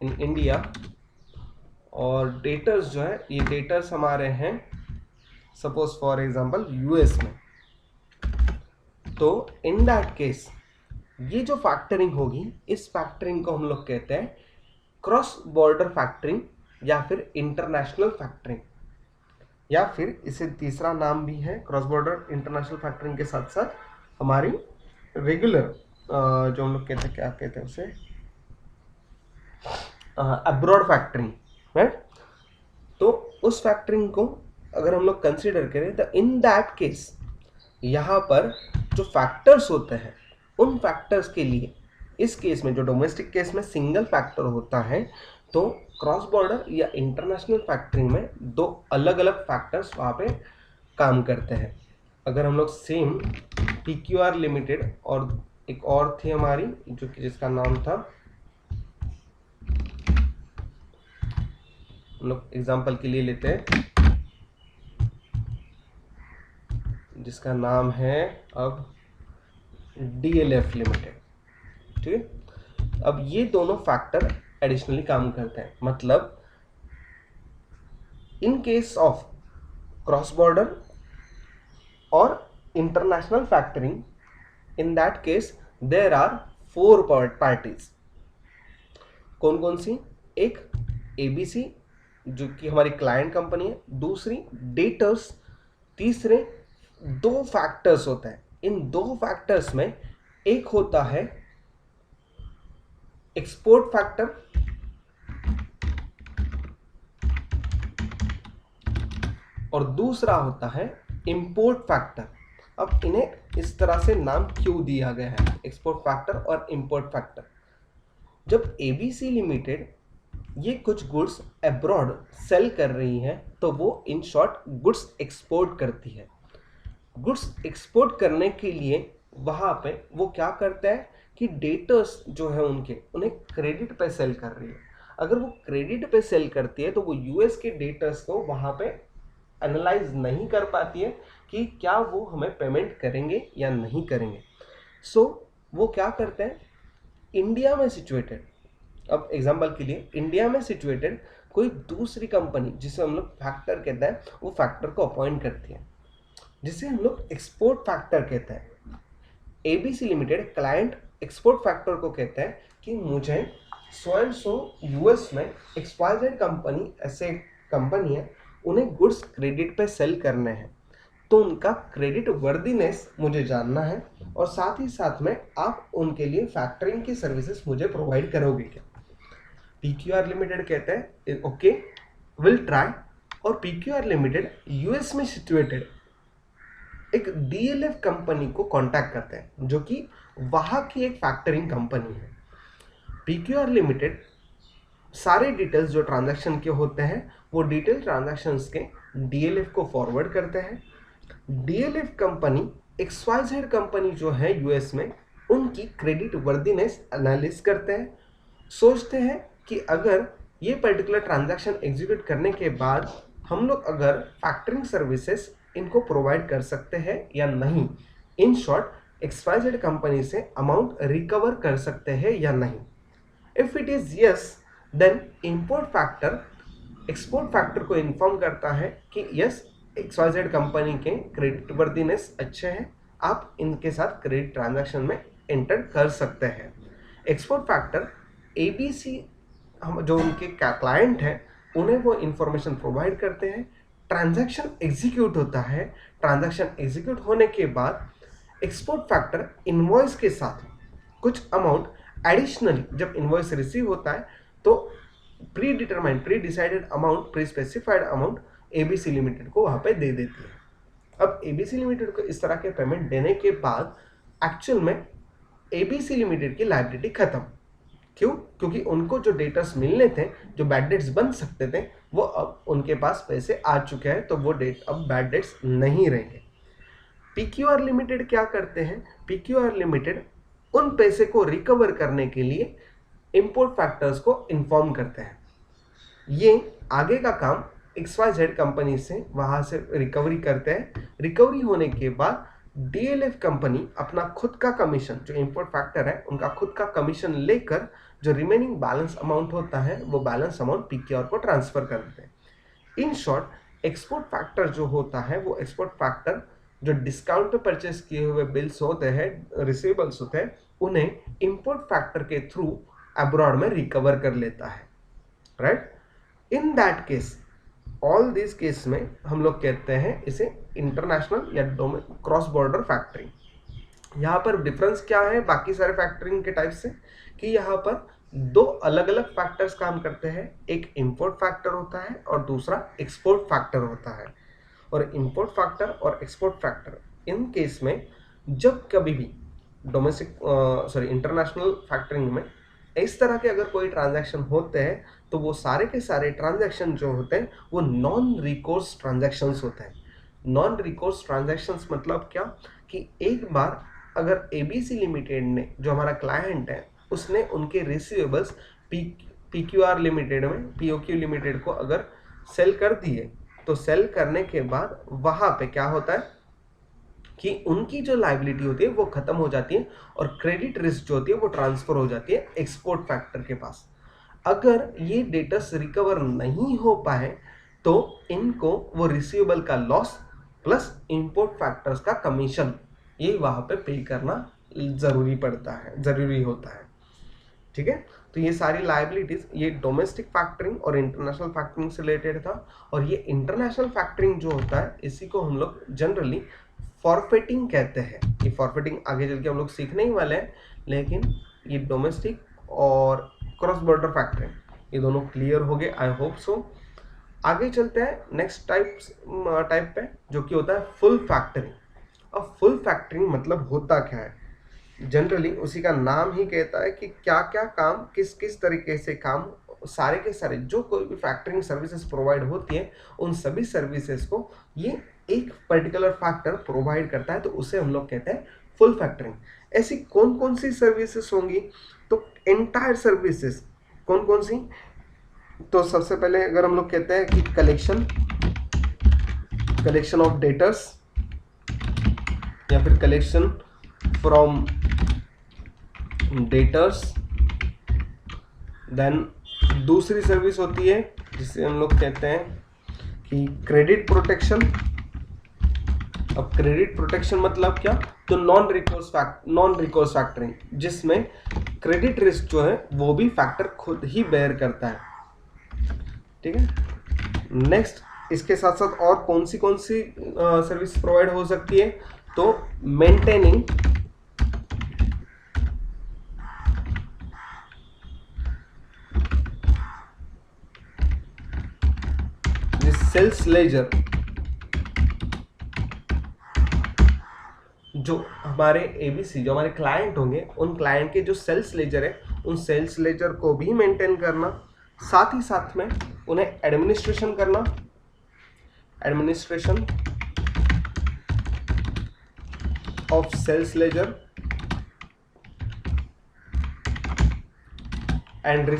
इन इंडिया, और डेटर्स जो है ये डेटर्स हमारे हैं सपोज फॉर एग्जांपल यूएस में। तो इन दैट केस ये जो फैक्टरिंग होगी, इस फैक्टरिंग को हम लोग कहते हैं क्रॉस बॉर्डर फैक्टरिंग या फिर इंटरनेशनल फैक्टरिंग, या फिर इसे तीसरा नाम भी है क्रॉस बॉर्डर इंटरनेशनल फैक्टरिंग के साथ साथ हमारी रेगुलर जो हम लोग कहते हैं, क्या कहते हैं उसे, अब्रॉड फैक्टरिंग, राइट। तो उस फैक्टरिंग को अगर हम लोग कंसीडर करें तो इन दैट केस यहाँ पर जो फैक्टर्स होते हैं उन फैक्टर्स के लिए, इस केस में जो डोमेस्टिक केस में सिंगल फैक्टर होता है, तो क्रॉस बॉर्डर या इंटरनेशनल फैक्टरिंग में दो अलग अलग फैक्टर्स वहाँ पे काम करते हैं। अगर हम लोग सेम PQR लिमिटेड और एक और थी हमारी जो कि जिसका नाम था, हम लोग एग्जाम्पल के लिए लेते हैं जिसका नाम है अब DLF लिमिटेड। ठीक है, अब ये दोनों फैक्टर एडिशनली काम करते हैं, मतलब in case of cross border और international factoring, in that case there are 4 parties. कौन कौन सी? एक ABC जो कि हमारी क्लाइंट कंपनी है, दूसरी डेटर्स, तीसरे 2 फैक्टर्स होते हैं। इन 2 फैक्टर्स में एक होता है एक्सपोर्ट फैक्टर और दूसरा होता है इंपोर्ट फैक्टर। अब इन्हें इस तरह से नाम क्यों दिया गया है, एक्सपोर्ट फैक्टर और इंपोर्ट फैक्टर? जब ABC लिमिटेड ये कुछ गुड्स अब्रॉड सेल कर रही है तो वो इन शॉर्ट गुड्स एक्सपोर्ट करती है। गुड्स एक्सपोर्ट करने के लिए वहाँ पे वो क्या करते हैं कि डेटर्स जो है उन्हें क्रेडिट पे सेल कर रही है। अगर वो क्रेडिट पे सेल करती है तो वो यूएस के डेटर्स को वहाँ पे एनालाइज नहीं कर पाती है कि क्या वो हमें पेमेंट करेंगे या नहीं करेंगे। सो वो क्या करते हैं, इंडिया में सिचुएटेड, अब एग्जांपल के लिए इंडिया में सिचुएटेड कोई दूसरी कंपनी जिसे हम लोग फैक्टर कहते हैं, वो फैक्टर को अपॉइंट करती है। जिसे हम लोग एक्सपोर्ट फैक्टर कहते हैं। ABC limited client export factor को कहते हैं कि मुझे सो एंड सो यूएस में XYZ कंपनी ऐसे कंपनी है, उन्हें गुड्स क्रेडिट पे सेल करने हैं, तो उनका क्रेडिट वर्दीनेस मुझे जानना है और साथ ही साथ में आप उनके लिए फैक्टरिंग की सर्विसेज मुझे प्रोवाइड करोगे क्या। पीक्यूआर लिमिटेड कहते हैं ओके विल ट्राई, और पीक्यूआर लिमिटेड यूएस में सिचुएटेड एक डीएलएफ कंपनी को कांटेक्ट करते हैं जो कि वहां की एक फैक्टरिंग कंपनी है। पीक्यूआर लिमिटेड सारे डिटेल्स जो ट्रांजैक्शन के होते हैं वो डिटेल ट्रांजैक्शंस के डीएलएफ को फॉरवर्ड करते हैं। डीएलएफ कंपनी XYZ कंपनी जो है यूएस में, उनकी क्रेडिट वर्दीनेस एनालिसिस करते हैं, सोचते हैं कि अगर ये पर्टिकुलर ट्रांजैक्शन एग्जीक्यूट करने के बाद हम लोग अगर फैक्टरिंग सर्विसेज इनको प्रोवाइड कर सकते हैं या नहीं, इन शॉर्ट XYZ कंपनी से अमाउंट रिकवर कर सकते हैं या नहीं। If it is yes, then import factor export factor को इन्फॉर्म करता है कि यस XYZ कंपनी के क्रेडिट वर्दीनेस अच्छे हैं, आप इनके साथ क्रेडिट ट्रांजैक्शन में एंटर कर सकते हैं। एक्सपोर्ट फैक्टर ABC हम जो उनके क्लाइंट हैं उन्हें वो इंफॉर्मेशन प्रोवाइड करते हैं, ट्रांजैक्शन एग्जीक्यूट होता है। ट्रांजैक्शन एग्जीक्यूट होने के बाद एक्सपोर्ट फैक्टर इनवॉइस के साथ कुछ अमाउंट एडिशनली, जब इनवॉइस रिसीव होता है तो pre decided amount, pre specified amount ABC limited को वहां पे दे देती है। अब ABC लिमिटेड को इस तरह के पेमेंट देने के बाद एक्चुअल में ABC लिमिटेड की लायबिलिटी खत्म। क्यों? क्योंकि उनको जो डेटर्स मिलने थे, जो बैड डेट्स बन सकते थे, वो अब उनके पास पैसे आ चुके हैं, तो वो डेट अब बैड डेट्स नहीं रहेंगे। पीक्यूआर लिमिटेड क्या करते हैं? पीक्यूआर लिमिटेड उन पैसे को रिकवर करने के लिए इंपोर्ट फैक्टर्स को इन्फॉर्म करते हैं। ये आगे का काम XYZ कंपनी से वहां से रिकवरी करते हैं। रिकवरी होने के बाद डीएलएफ कंपनी अपना खुद का कमीशन, जो इंपोर्ट फैक्टर है उनका खुद का कमीशन लेकर जो रिमेनिंग बैलेंस अमाउंट होता है वो बैलेंस अमाउंट पीक्यूआर को ट्रांसफर कर देते हैं। इन शॉर्ट एक्सपोर्ट फैक्टर जो होता है वो एक्सपोर्ट फैक्टर जो डिस्काउंट पे परचेस किए हुए बिल्स होते हैं, रिसीवेबल्स होते हैं, उन्हें इंपोर्ट फैक्टर के थ्रू अब्रॉड में रिकवर कर लेता है, right. In that case, all this case में हम लोग कहते हैं इसे इंटरनेशनल या क्रॉस बॉर्डर फैक्टरिंग। यहाँ पर डिफरेंस क्या है बाकी सारे फैक्टरिंग के टाइप से, कि यहाँ पर दो अलग अलग फैक्टर्स काम करते हैं। एक इंपोर्ट फैक्टर होता है और दूसरा एक्सपोर्ट फैक्टर होता है। और इंपोर्ट फैक्टर और एक्सपोर्ट फैक्टर इन केस में जब कभी भी इंटरनेशनल फैक्टरिंग में इस तरह के अगर कोई ट्रांजैक्शन होते हैं तो वो सारे के सारे ट्रांजैक्शन जो होते हैं वो नॉन रिकोर्स ट्रांजैक्शंस होते हैं। नॉन रिकोर्स ट्रांजैक्शंस मतलब क्या, कि एक बार अगर ABC लिमिटेड ने, जो हमारा क्लाइंट है, उसने उनके रिसीवेबल्स PQR लिमिटेड में, POQ लिमिटेड को अगर सेल कर दिए, तो सेल करने के बाद वहाँ पे क्या होता है कि उनकी जो लायबिलिटी होती है वो खत्म हो जाती है और क्रेडिट रिस्क जो होती है वो ट्रांसफर हो जाती है एक्सपोर्ट फैक्टर के पास। अगर ये डेटर्स रिकवर नहीं हो पाए तो इनको वो रिसीवेबल का लॉस प्लस इंपोर्ट फैक्टर्स का कमीशन, ये वहां पे पे करना जरूरी होता है। ठीक है, तो ये सारी लायबिलिटीज, ये डोमेस्टिक फैक्टरिंग और इंटरनेशनल फैक्टरिंग से रिलेटेड था। और ये इंटरनेशनल फैक्टरिंग जो होता है इसी को हम लोग जनरली फॉरफेटिंग कहते हैं। ये फॉरफेटिंग आगे चल के हम लोग सीखने ही वाले हैं, लेकिन ये डोमेस्टिक और क्रॉस बॉर्डर फैक्टरिंग ये दोनों क्लियर हो गए, आई होप सो। आगे चलते हैं नेक्स्ट टाइप पे, जो कि होता है फुल फैक्टरिंग। अब फुल फैक्टरिंग मतलब होता क्या है? जनरली उसी का नाम ही कहता है कि क्या क्या काम, किस किस तरीके से काम, सारे के सारे जो कोई भी फैक्टरिंग सर्विसेज प्रोवाइड होती है उन सभी सर्विसेज को ये एक पर्टिकुलर फैक्टर प्रोवाइड करता है, तो उसे हम लोग कहते हैं फुल फैक्टरिंग। ऐसी कौन कौन सी सर्विसेज होंगी? तो एंटायर सर्विसेज कौन कौन सी? तो सबसे पहले अगर हम लोग कहते हैं कि कलेक्शन ऑफ डेटर्स या फिर कलेक्शन फ्रॉम डेटर्स, देन दूसरी सर्विस होती है जिसे हम लोग कहते हैं कि क्रेडिट प्रोटेक्शन, अब क्रेडिट प्रोटेक्शन मतलब क्या, तो नॉन रिकोर्स फैक्टरिंग, जिसमें क्रेडिट रिस्क जो है वो भी फैक्टर खुद ही बेयर करता है। ठीक है, नेक्स्ट इसके साथ साथ और कौन सी सर्विस प्रोवाइड हो सकती है, तो मेंटेनिंग सेल्स लेजर। जो हमारे एबीसी, जो हमारे क्लाइंट होंगे, उन क्लाइंट के जो सेल्स लेजर है, उन सेल्स लेजर को भी मेंटेन करना, साथ ही साथ में उन्हें एडमिनिस्ट्रेशन करना, administration of sales ledger and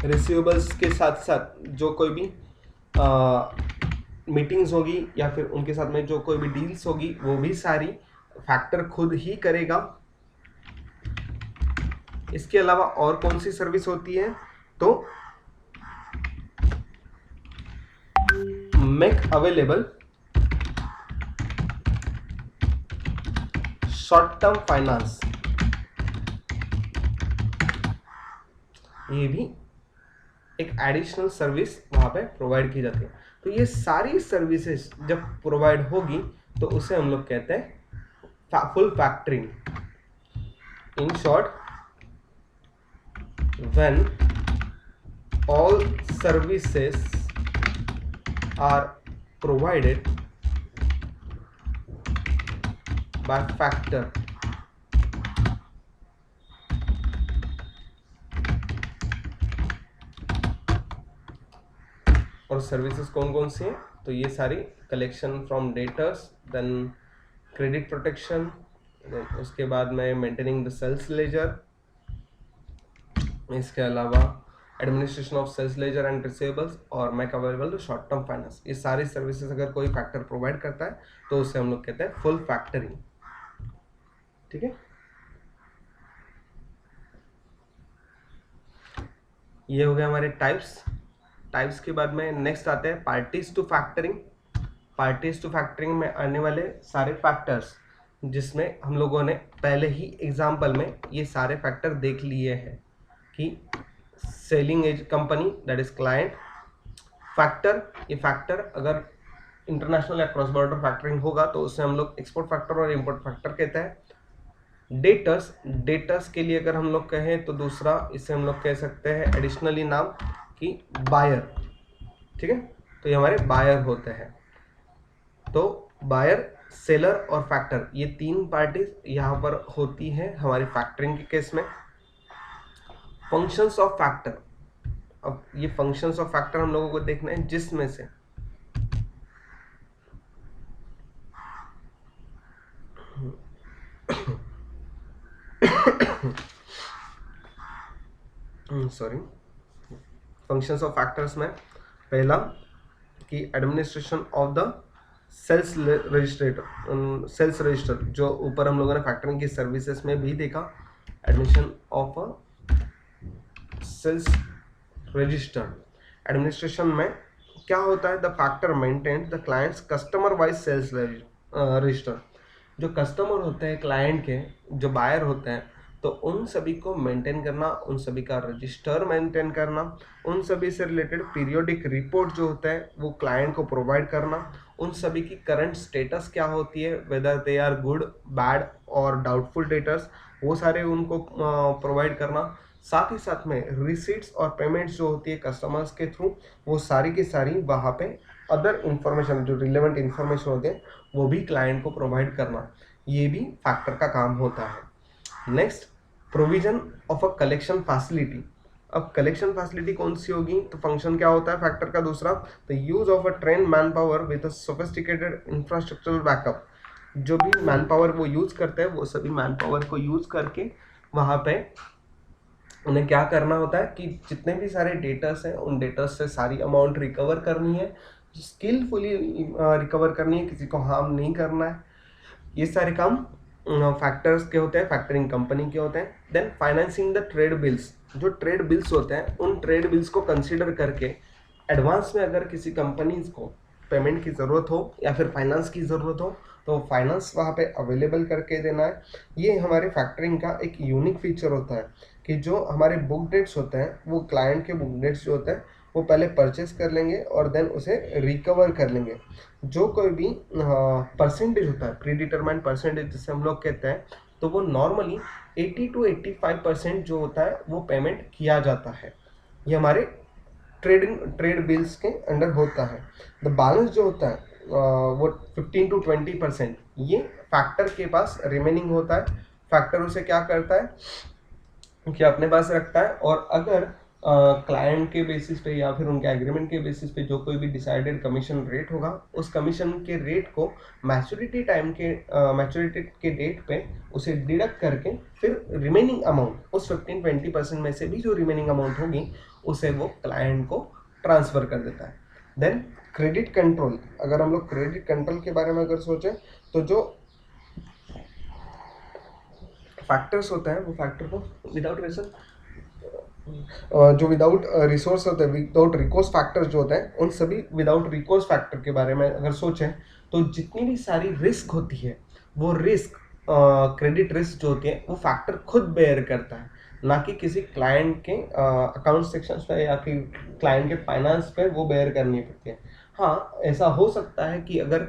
receivables के साथ साथ जो कोई भी मीटिंग्स होगी या फिर उनके साथ में जो कोई भी डील्स होगी, वो भी सारी फैक्टर खुद ही करेगा। इसके अलावा और कौन सी सर्विस होती है, तो make available short term finance, ये भी एक एडिशनल सर्विस वहां पे प्रोवाइड की जाती है। तो ये सारी सर्विसेज जब प्रोवाइड होगी तो उसे हम लोग कहते हैं full factoring. In short, when all services are provided by factor, और सर्विसेज कौन कौन सी हैं, तो ये सारी collection from debtors, then credit protection, then उसके बाद में मेंटेनिंग द सेल्स लेजर, इसके अलावा administration of sales ledger and receivables, और make available the short term finance. ये सारी सर्विसेज अगर कोई फैक्टर प्रोवाइड करता है तो उसे हम लोग कहते हैं फुल फैक्टरिंग। ठीक है, ये हो गए हमारे टाइप्स के बाद में नेक्स्ट आते हैं parties to factoring. Parties to factoring में आने वाले सारे फैक्टर्स, जिसमें हम लोगों ने पहले ही एग्जाम्पल में ये सारे फैक्टर देख लिए हैं कि selling as company, that is client factor. ये फैक्टर अगर इंटरनेशनल या क्रॉस बॉर्डर फैक्टरिंग होगा तो उसे हम लोग एक्सपोर्ट फैक्टर और इंपोर्ट फैक्टर कहते हैं। डेटर्स के लिए अगर हम लोग कहें तो दूसरा इसे हम लोग कह सकते हैं एडिशनली नाम कि बायर। ठीक है, तो ये हमारे बायर होते हैं। तो बायर, सेलर और फैक्टर, ये तीन पार्टीज यहाँ पर होती हैं हमारी फैक्टरिंग के केस में। फंक्शंस ऑफ फैक्टर, अब ये फंक्शंस ऑफ फैक्टर हम लोगों को देखना है, जिसमें से सॉरी, फंक्शंस ऑफ फैक्टर्स में पहला कि administration of the sales register, जो ऊपर हम लोगों ने फैक्टरिंग की सर्विसेज में भी देखा, admission of a sales register. Administration में क्या होता है, the factor maintains the client's customer wise sales register. जो कस्टमर होते हैं क्लाइंट के, जो बायर होते हैं, तो उन सभी को मेंटेन करना, उन सभी का रजिस्टर मेंटेन करना, उन सभी से रिलेटेड पीरियोडिक रिपोर्ट जो होता है वो क्लाइंट को प्रोवाइड करना, उन सभी की करंट स्टेटस क्या होती है, whether they are good, bad और डाउटफुल डेटर्स, वो सारे उनको प्रोवाइड करना। साथ ही साथ में रिसीट्स और पेमेंट्स जो होती है कस्टमर्स के थ्रू, वो सारी की सारी वहाँ पे अदर इंफॉर्मेशन, जो रिलेवेंट इंफॉर्मेशन होते हैं, वो भी क्लाइंट को प्रोवाइड करना, ये भी फैक्टर का काम होता है। Next, provision of a collection facility. अब कलेक्शन फैसिलिटी कौन सी होगी, तो फंक्शन क्या होता है फैक्टर का दूसरा, the use of a train man power with a sophisticated infrastructural backup. जो भी मैन पावर वो यूज करते हैं, वो सभी मैन पावर को यूज करके वहाँ पे उन्हें क्या करना होता है कि जितने भी सारे डेटर्स हैं, उन डेटर्स से सारी अमाउंट रिकवर करनी है, स्किलफुली रिकवर करनी है, किसी को हार्म नहीं करना है। ये सारे काम फैक्टर्स के होते हैं, फैक्टरिंग कंपनी के होते हैं। Then financing the trade bills, जो ट्रेड बिल्स होते हैं, उन ट्रेड बिल्स को कंसीडर करके एडवांस में अगर किसी कंपनीज को पेमेंट की ज़रूरत हो या फिर फाइनेंस की ज़रूरत हो तो फाइनेंस वहाँ पे अवेलेबल करके देना है। ये हमारे फैक्टरिंग का एक यूनिक फीचर होता है कि जो हमारे बुक डेट्स होते हैं वो क्लाइंट के बुक डेट्स जो होते हैं वो पहले परचेस कर लेंगे और देन उसे रिकवर कर लेंगे। जो कोई भी परसेंटेज होता है, प्री डिटरमाइंड परसेंटेज जिसे हम लोग कहते हैं, तो वो नॉर्मली 80 to 85% जो होता है वो पेमेंट किया जाता है। ये हमारे ट्रेड बिल्स के अंडर होता है। द बैलेंस जो होता है वो 15 to 20% ये फैक्टर के पास रिमेनिंग होता है। फैक्टर उसे क्या करता है कि अपने पास रखता है, और अगर क्लाइंट के बेसिस पे या फिर उनके एग्रीमेंट के बेसिस पे जो कोई भी डिसाइडेड कमीशन रेट होगा, उस कमीशन के रेट को मैच्योरिटी के डेट पे उसे डिडक्ट करके फिर रिमेनिंग अमाउंट उस 15-20% में से भी जो रिमेनिंग अमाउंट होगी उसे वो क्लाइंट को ट्रांसफ़र कर देता है। देन क्रेडिट कंट्रोल, अगर हम लोग क्रेडिट कंट्रोल के बारे में अगर सोचें तो जो फैक्टर्स होते हैं वो फैक्टर को विदाउट रीजन जो विदाउट रिसोर्स होते हैं, विदाउट रिकोर्स फैक्टर्स जो होते हैं, उन सभी विदाउट रिकोर्स फैक्टर के बारे में अगर सोचें तो जितनी भी सारी रिस्क होती है वो रिस्क क्रेडिट रिस्क जो होती है वो फैक्टर खुद बेयर करता है, ना कि किसी क्लाइंट के अकाउंट सेक्शन पे या फिर क्लाइंट के फाइनेंस पे वो बेयर करनी पड़ती है। हाँ, ऐसा हो सकता है कि अगर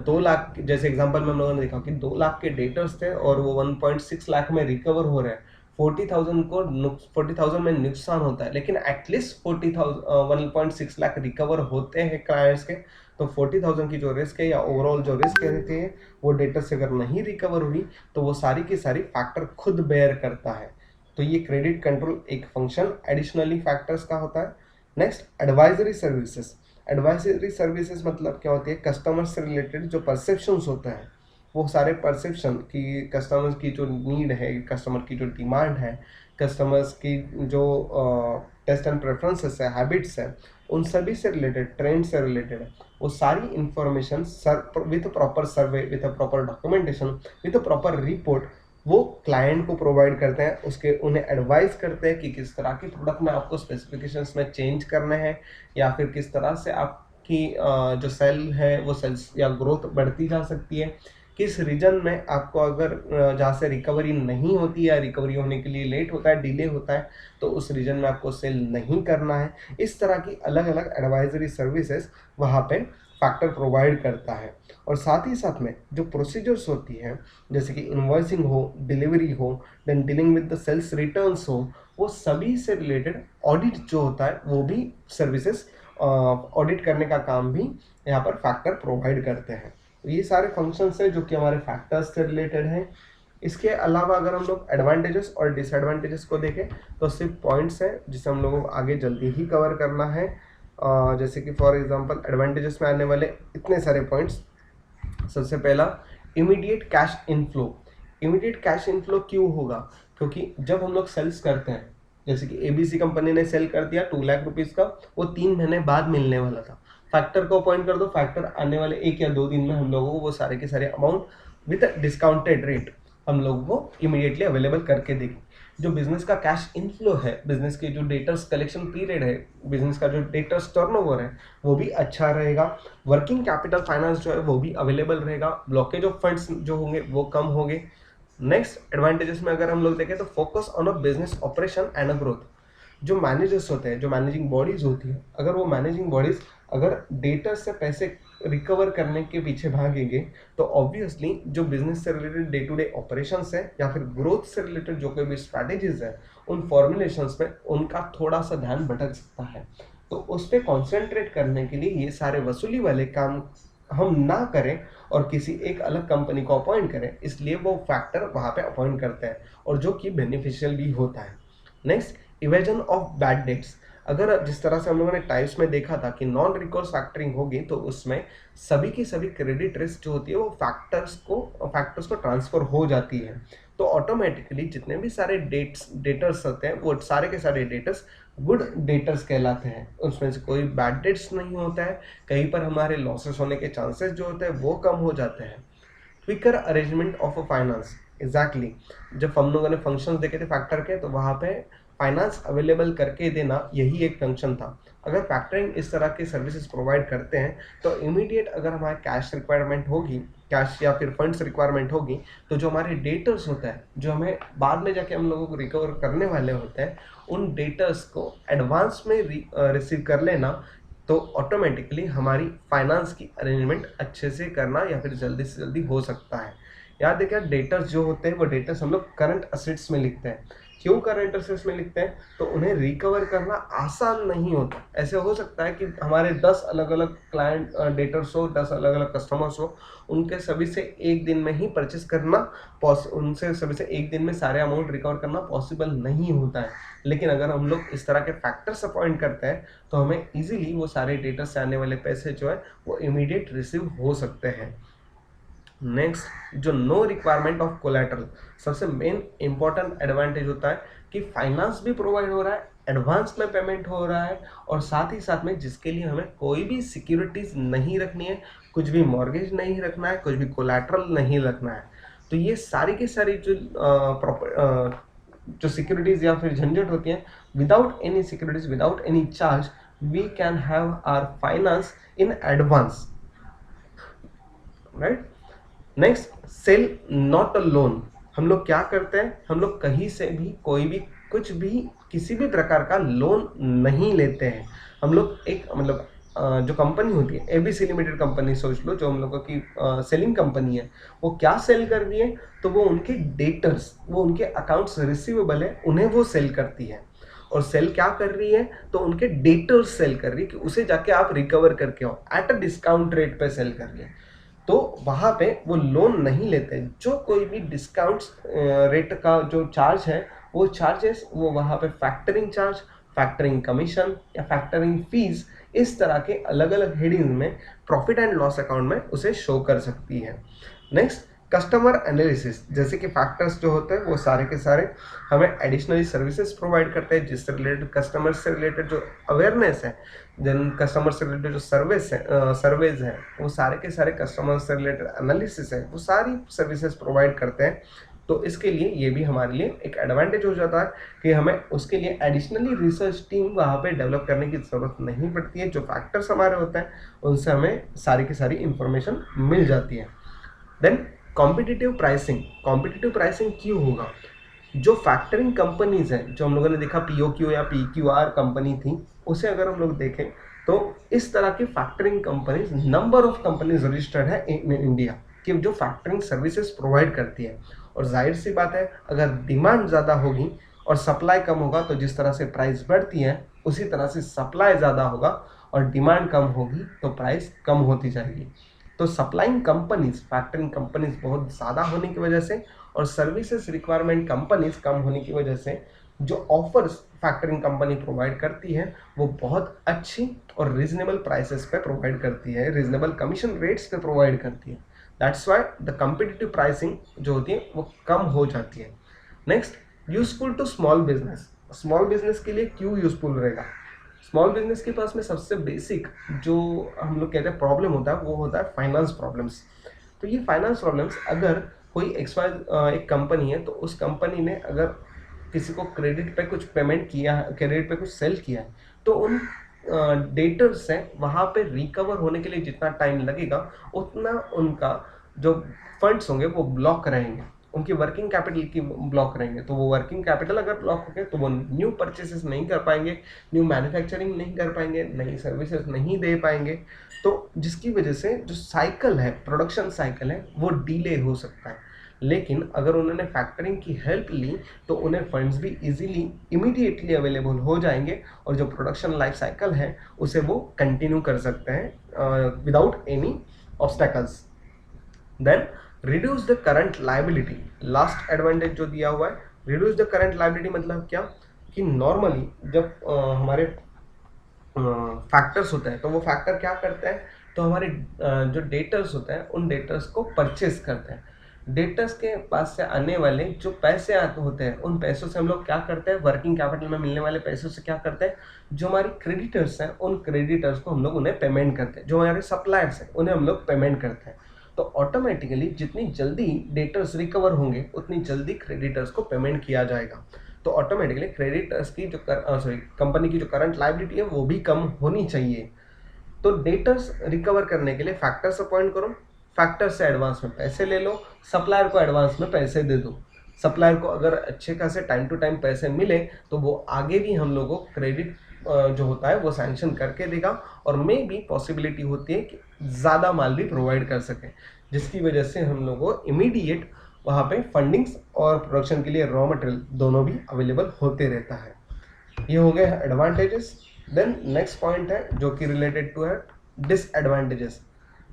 2 लाख, जैसे एग्जांपल में हम लोगों ने देखा कि 2 लाख के डेटर्स थे और वो 1.6 लाख में रिकवर हो रहे हैं, 40,000 में नुकसान होता है, लेकिन एटलीस्ट 1.6 लाख रिकवर होते हैं क्लाइंट्स के। तो 40,000 की जो रिस्क है या ओवरऑल जो रिस्क रहती है वो डेटा से अगर नहीं रिकवर हुई तो वो सारी की सारी फैक्टर खुद बेयर करता है। तो ये क्रेडिट कंट्रोल एक फंक्शन एडिशनली फैक्टर्स का होता है। Next, advisory services. Advisory services मतलब क्या होती है? कस्टमर से रिलेटेड जो परसेप्शंस होते हैं वो सारे परसेप्शन कि कस्टमर्स की जो नीड है, कस्टमर की जो डिमांड है, कस्टमर्स की जो टेस्ट एंड प्रेफरेंसेस है, हैबिट्स है, उन सभी से रिलेटेड, ट्रेंड से रिलेटेड वो सारी information with proper survey, with proper documentation, with proper report वो क्लाइंट को प्रोवाइड करते हैं। उसके उन्हें एडवाइस करते हैं कि किस तरह के प्रोडक्ट में आपको स्पेसिफिकेशंस में चेंज करने हैं या फिर किस तरह से आपकी जो सेल है वो सेल्स या ग्रोथ बढ़ती जा सकती है, किस रीजन में आपको अगर जहाँ से रिकवरी नहीं होती या रिकवरी होने के लिए लेट होता है, डिले होता है, तो उस रीजन में आपको सेल नहीं करना है। इस तरह की अलग अलग एडवाइजरी सर्विसेज वहाँ पे फैक्टर प्रोवाइड करता है। और साथ ही साथ में जो प्रोसीजर्स होती है, जैसे कि इन्वॉइसिंग हो, डिलीवरी हो, then dealing with the sales returns हो, वो सभी से रिलेटेड ऑडिट जो होता है वो भी सर्विसेज, ऑडिट करने का काम भी यहाँ पर फैक्टर प्रोवाइड करते हैं। तो ये सारे फंक्शंस हैं जो कि हमारे फैक्टर्स से रिलेटेड हैं। इसके अलावा अगर हम लोग एडवांटेजेस और डिसएडवांटेजेस को देखें तो सिर्फ पॉइंट्स हैं जिसे हम लोगों को आगे जल्दी ही कवर करना है। जैसे कि फॉर एग्जांपल एडवांटेजेस में आने वाले इतने सारे पॉइंट्स। सबसे पहला, immediate cash inflow. Immediate cash inflow क्यों होगा? क्योंकि जब हम लोग सेल्स करते हैं, जैसे कि एबीसी कंपनी ने सेल कर दिया 2 लाख रुपीज़ का, वो 3 महीने बाद मिलने वाला था। फैक्टर को अपॉइंट कर दो, फैक्टर आने वाले 1 या 2 दिन में हम लोगों को वो सारे के सारे अमाउंट विद डिस्काउंटेड रेट हम लोगों को इमीडिएटली अवेलेबल करके देगी। जो बिजनेस का कैश इनफ्लो है, बिजनेस के जो डेटर्स कलेक्शन पीरियड है, बिजनेस का जो डेटर्स टर्नओवर है वो भी अच्छा रहेगा। वर्किंग कैपिटल फाइनेंस जो है वो भी अवेलेबल रहेगा। ब्लॉकेज ऑफ फंड्स जो होंगे वो कम होंगे। नेक्स्ट एडवांटेजेस में अगर हम लोग देखें तो focus on a business operation and a growth. जो मैनेजर्स होते हैं, जो मैनेजिंग बॉडीज होती है, अगर वो मैनेजिंग बॉडीज अगर डेटा से पैसे रिकवर करने के पीछे भागेंगे तो ऑब्वियसली जो बिजनेस से related day to day operations है या फिर ग्रोथ से रिलेटेड जो कोई भी स्ट्रैटेजीज है उन फॉर्मुलेशंस में उनका थोड़ा सा ध्यान भटक सकता है। तो उस पर कॉन्सेंट्रेट करने के लिए ये सारे वसूली वाले काम हम ना करें और किसी एक अलग कंपनी को अपॉइंट करें, इसलिए वो फैक्टर वहाँ पे अपॉइंट करते हैं और जो कि बेनिफिशियल भी होता है। Next, evasion of bad debts. अगर जिस तरह से हम लोगों ने टाइप्स में देखा था कि नॉन रिकोर्स फैक्टरिंग होगी तो उसमें सभी की सभी क्रेडिट रिस्क जो होती है वो फैक्टर्स को ट्रांसफर हो जाती है। तो ऑटोमेटिकली जितने भी सारे डेटर्स होते हैं वो सारे के सारे डेटर्स गुड डेटर्स कहलाते हैं। उसमें से कोई बैड डेट्स नहीं होता है। कहीं पर हमारे लॉसेस होने के चांसेस जो होते हैं वो कम हो जाते हैं। Quicker arrangement of a finance. Exactly जब हम लोगों ने फंक्शंस देखे थे फैक्टर के, तो वहाँ पे फाइनेंस अवेलेबल करके देना यही एक फंक्शन था। अगर फैक्टरिंग इस तरह की सर्विसेज प्रोवाइड करते हैं तो इमीडिएट अगर हमारे कैश रिक्वायरमेंट होगी, कैश या फिर फंड्स रिक्वायरमेंट होगी, तो जो हमारे डेटर्स होता है, जो हमें बाद में जाके हम लोगों को रिकवर करने वाले होते हैं, उन डेटर्स को एडवांस में रिसीव कर लेना, तो ऑटोमेटिकली हमारी फाइनेंस की अरेंजमेंट अच्छे से करना या फिर जल्दी से जल्दी हो सकता है। याद देखिए, डेटर्स जो होते हैं वो डेटर्स हम लोग करंट असेट्स में लिखते हैं। क्यों करंट असेट्स में लिखते हैं? तो उन्हें रिकवर करना आसान नहीं होता। ऐसे हो सकता है कि हमारे 10 अलग अलग क्लाइंट डेटर्स हो, 10 अलग अलग कस्टमर्स हो, उनके सभी से एक दिन में ही परचेस करना उनसे सभी से एक दिन में सारे अमाउंट रिकवर करना पॉसिबल नहीं होता है। लेकिन अगर हम लोग इस तरह के फैक्टर्स अपॉइंट करते हैं तो हमें इजीली वो सारे डेटर्स से आने वाले पैसे जो है वो इमीडिएट रिसीव हो सकते हैं। नेक्स्ट, जो नो रिक्वायरमेंट ऑफ कोलैटरल, सबसे मेन इंपॉर्टेंट एडवांटेज होता है कि फाइनेंस भी प्रोवाइड हो रहा है, एडवांस में पेमेंट हो रहा है, और साथ ही साथ में जिसके लिए हमें कोई भी सिक्योरिटीज नहीं रखनी है, कुछ भी मॉर्गेज नहीं रखना है, कुछ भी कोलैटरल नहीं रखना है। तो ये सारी की सारी जो सिक्योरिटीज या फिर झंझट होती हैं, without any securities, without any charge, we can have our finance in advance, right. Next, sale not a loan. हम लोग क्या करते हैं, हम लोग कहीं से भी कोई भी कुछ भी किसी भी प्रकार का लोन नहीं लेते हैं। हम लोग एक मतलब जो कंपनी होती है, एबीसी लिमिटेड कंपनी सोच लो, जो हम लोगों की सेलिंग कंपनी है, वो क्या सेल कर रही है? तो वो उनके डेटर्स, वो उनके अकाउंट्स रिसीवेबल है, उन्हें वो सेल करती है। और सेल क्या कर रही है? तो उनके डेटर्स सेल कर रही है कि उसे जाके आप रिकवर करके आओ, एट अ डिस्काउंट रेट पे सेल कर रही है। तो वहाँ पे वो लोन नहीं लेते। जो कोई भी डिस्काउंट रेट का जो चार्ज है, वो चार्जेस वो वहाँ पे फैक्टरिंग चार्ज, फैक्टरिंग कमीशन या फैक्टरिंग फीस, इस तरह के अलग अलग हेडिंग में प्रॉफिट एंड लॉस अकाउंट में उसे शो कर सकती है। नेक्स्ट, कस्टमर एनालिसिस, जैसे कि फैक्टर्स जो होते हैं वो सारे के सारे हमें एडिशनली सर्विसेज प्रोवाइड करते हैं, जिससे रिलेटेड कस्टमर से रिलेटेड जो अवेयरनेस है, जिन कस्टमर से रिलेटेड जो सर्वेज है, वो सारे के सारे कस्टमर से रिलेटेड एनालिसिस है, वो सारी सर्विसेज प्रोवाइड करते हैं। तो इसके लिए ये भी हमारे लिए एक एडवांटेज हो जाता है कि हमें उसके लिए एडिशनली रिसर्च टीम वहाँ पे डेवलप करने की ज़रूरत नहीं पड़ती है। जो फैक्टर्स हमारे होते हैं उनसे हमें सारी की सारी इंफॉर्मेशन मिल जाती है। देन कॉम्पिटिटिव प्राइसिंग क्यों होगा? जो फैक्टरिंग कंपनीज हैं, जो हम लोगों ने देखा पीओक्यू या पीक्यूआर कंपनी थी, उसे अगर हम लोग देखें तो इस तरह की factoring companies, number of companies registered है इन इंडिया कि जो फैक्टरिंग सर्विसेज प्रोवाइड करती है। और जाहिर सी बात है, अगर डिमांड ज़्यादा होगी और सप्लाई कम होगा, तो जिस तरह से प्राइस बढ़ती है उसी तरह से सप्लाई ज़्यादा होगा, और डिमांड कम होगी तो प्राइस कम होती जाएगी। तो सप्लाइंग कंपनीज, फैक्टरिंग कंपनीज बहुत ज़्यादा होने की वजह से और सर्विसेज रिक्वायरमेंट कंपनीज कम होने की वजह से जो ऑफर्स फैक्टरिंग कंपनी प्रोवाइड करती है वो बहुत अच्छी और रीजनेबल प्राइसेस पे प्रोवाइड करती है, रीजनेबल कमीशन रेट्स पे प्रोवाइड करती है। That's why the competitive pricing जो होती है वो कम हो जाती है। Next, useful to small business. Small business के लिए क्यों यूजफुल रहेगा? स्मॉल बिजनेस के पास में सबसे बेसिक जो हम लोग कहते हैं प्रॉब्लम होता है वो होता है फाइनेंस प्रॉब्लम्स। तो ये फाइनेंस प्रॉब्लम्स, अगर कोई एक कंपनी है, तो उस कंपनी ने अगर किसी को क्रेडिट पे कुछ पेमेंट किया है, क्रेडिट पे कुछ सेल किया है, तो उन डेटर्स से वहाँ पे रिकवर होने के लिए जितना टाइम लगेगा उतना उनका जो फंड्स होंगे वो ब्लॉक रहेंगे, उनकी वर्किंग कैपिटल की ब्लॉक रहेंगे। तो वो वर्किंग कैपिटल अगर ब्लॉक हो गए तो वो न्यू परचेसेस नहीं कर पाएंगे, न्यू मैन्युफैक्चरिंग नहीं कर पाएंगे, नई सर्विसेज नहीं दे पाएंगे। तो जिसकी वजह से जो साइकिल है, प्रोडक्शन साइकिल है, वो डिले हो सकता है। लेकिन अगर उन्होंने फैक्टरिंग की हेल्प ली तो उन्हें फंड्स भी इजीली इमीडिएटली अवेलेबल हो जाएंगे, और जो प्रोडक्शन लाइफ साइकिल है उसे वो कंटिन्यू कर सकते हैं without any obstacles. Then reduce the current liability. Last advantage जो दिया हुआ है, रिड्यूस द करंट लाइबिलिटी मतलब क्या? कि नॉर्मली जब हमारे फैक्टर्स होते हैं तो वो फैक्टर क्या करते हैं, तो हमारे जो डेटर्स होते हैं उन डेटर्स को परचेस करते हैं। डेटर्स के पास से आने वाले जो पैसे आते होते हैं उन पैसों से हम लोग क्या करते हैं, वर्किंग कैपिटल में मिलने वाले पैसों से क्या करते हैं, जो हमारी क्रेडिटर्स हैं उन क्रेडिटर्स को हम लोग उन्हें पेमेंट करते हैं, जो हमारे सप्लायर्स हैं उन्हें हम लोग पेमेंट करते हैं। तो ऑटोमेटिकली जितनी जल्दी डेटर्स रिकवर होंगे उतनी जल्दी क्रेडिटर्स को पेमेंट किया जाएगा। तो ऑटोमेटिकली क्रेडिटर्स की जो कंपनी की जो करंट लायबिलिटी है वो भी कम होनी चाहिए। तो डेटर्स रिकवर करने के लिए फैक्टर्स अपॉइंट करो, फैक्टर से एडवांस में पैसे ले लो, सप्लायर को एडवांस में पैसे दे दो। सप्लायर को अगर अच्छे खासे टाइम टू टाइम पैसे मिले तो वो आगे भी हम लोगों को क्रेडिट जो होता है वो सैंक्शन करके देगा, और मे भी पॉसिबिलिटी होती है कि ज़्यादा माल भी प्रोवाइड कर सके, जिसकी वजह से हम लोगों को इमीडिएट वहाँ पे फंडिंग्स और प्रोडक्शन के लिए रॉ मटेरियल दोनों भी अवेलेबल होते रहता है। ये हो गए एडवांटेजेस। देन नेक्स्ट पॉइंट है जो कि रिलेटेड टू है डिसएडवांटेजेस।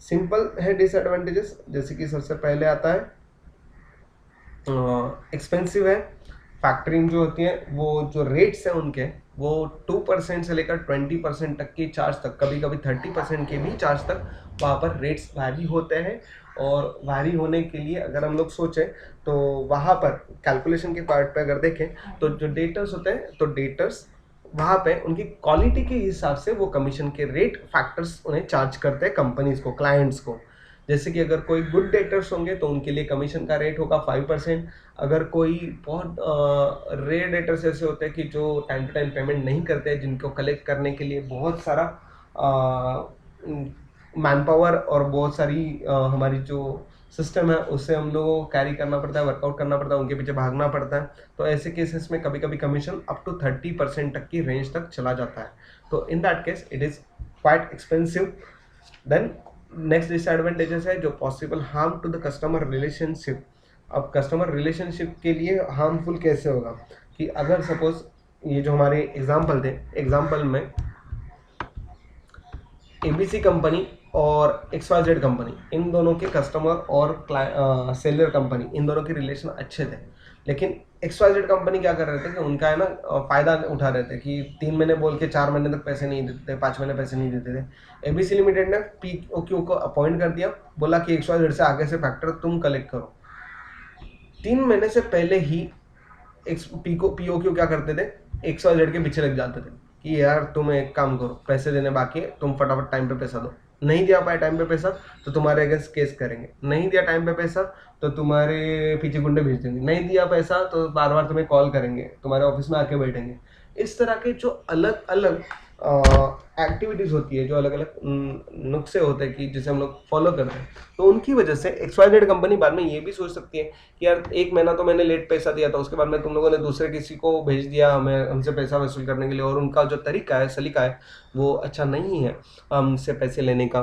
सिंपल है डिसएडवांटेजेस, जैसे कि सबसे पहले आता है एक्सपेंसिव है। फैक्टरिंग जो होती है वो जो रेट्स हैं उनके वो 2% से लेकर 20% तक की चार्ज तक, कभी कभी 30% के भी चार्ज तक वहाँ पर रेट्स वैरी होते हैं। और वैरी होने के लिए अगर हम लोग सोचें तो वहाँ पर कैलकुलेशन के पार्ट पे अगर देखें तो जो डेटर्स होते हैं तो डेटर्स वहाँ पे उनकी क्वालिटी के हिसाब से वो कमीशन के रेट फैक्टर्स उन्हें चार्ज करते हैं कंपनीज को, क्लाइंट्स को। जैसे कि अगर कोई गुड डेटर्स होंगे तो उनके लिए कमीशन का रेट होगा 5%। अगर कोई बहुत रेयर डेटर्स ऐसे होते हैं कि जो टाइम टू टाइम पेमेंट नहीं करते हैं, जिनको कलेक्ट करने के लिए बहुत सारा मैन पावर और बहुत सारी हमारी जो सिस्टम है उससे हम लोगों को कैरी करना पड़ता है, वर्कआउट करना पड़ता है, उनके पीछे भागना पड़ता है। तो ऐसे केसेस में कभी कभी कमीशन अप टू 30% तक की रेंज तक चला जाता है। तो in that case it is quite expensive. Then next disadvantages है जो possible harm to the customer relationship. अब कस्टमर रिलेशनशिप के लिए हार्मफुल कैसे होगा कि अगर सपोज ये जो हमारे एग्जाम्पल थे, एग्जाम्पल में एबीसी कंपनी और XYZ कंपनी, इन दोनों के कस्टमर और सेलर कंपनी, इन दोनों के रिलेशन अच्छे थे। लेकिन XYZ कंपनी क्या कर रहे थे कि उनका है ना फ़ायदा उठा रहे थे कि 3 महीने बोल के 4 महीने तक पैसे नहीं देते थे, 5 महीने पैसे नहीं देते थे। एबीसी लिमिटेड ने POQ को अपॉइंट कर दिया, बोला कि XYZ से आगे से फैक्टर तुम कलेक्ट करो। 3 महीने से पहले ही POQ क्या करते थे, XYZ के पीछे लग जाते थे कि यार तुम एक काम करो, पैसे देने बाकी है, तुम फटाफट टाइम पे पैसा दो। नहीं दिया पाए टाइम पे पैसा तो तुम्हारे अगेंस्ट केस करेंगे, नहीं दिया टाइम पे पैसा तो तुम्हारे पीछे गुंडे भेज देंगे, नहीं दिया पैसा तो बार बार तुम्हें कॉल करेंगे, तुम्हारे ऑफिस में आके बैठेंगे। इस तरह के जो अलग अलग एक्टिविटीज़ होती है, जो अलग अलग नुस्खे होते हैं कि जिसे हम लोग फॉलो करते हैं, तो उनकी वजह से XYZ कंपनी बाद में ये भी सोच सकती है कि यार 1 महीना तो मैंने लेट पैसा दिया था, उसके बाद में तुम लोगों ने दूसरे किसी को भेज दिया हमें हमसे पैसा वसूल करने के लिए, और उनका जो तरीका है, सलीका है, वो अच्छा नहीं है हमसे पैसे लेने का।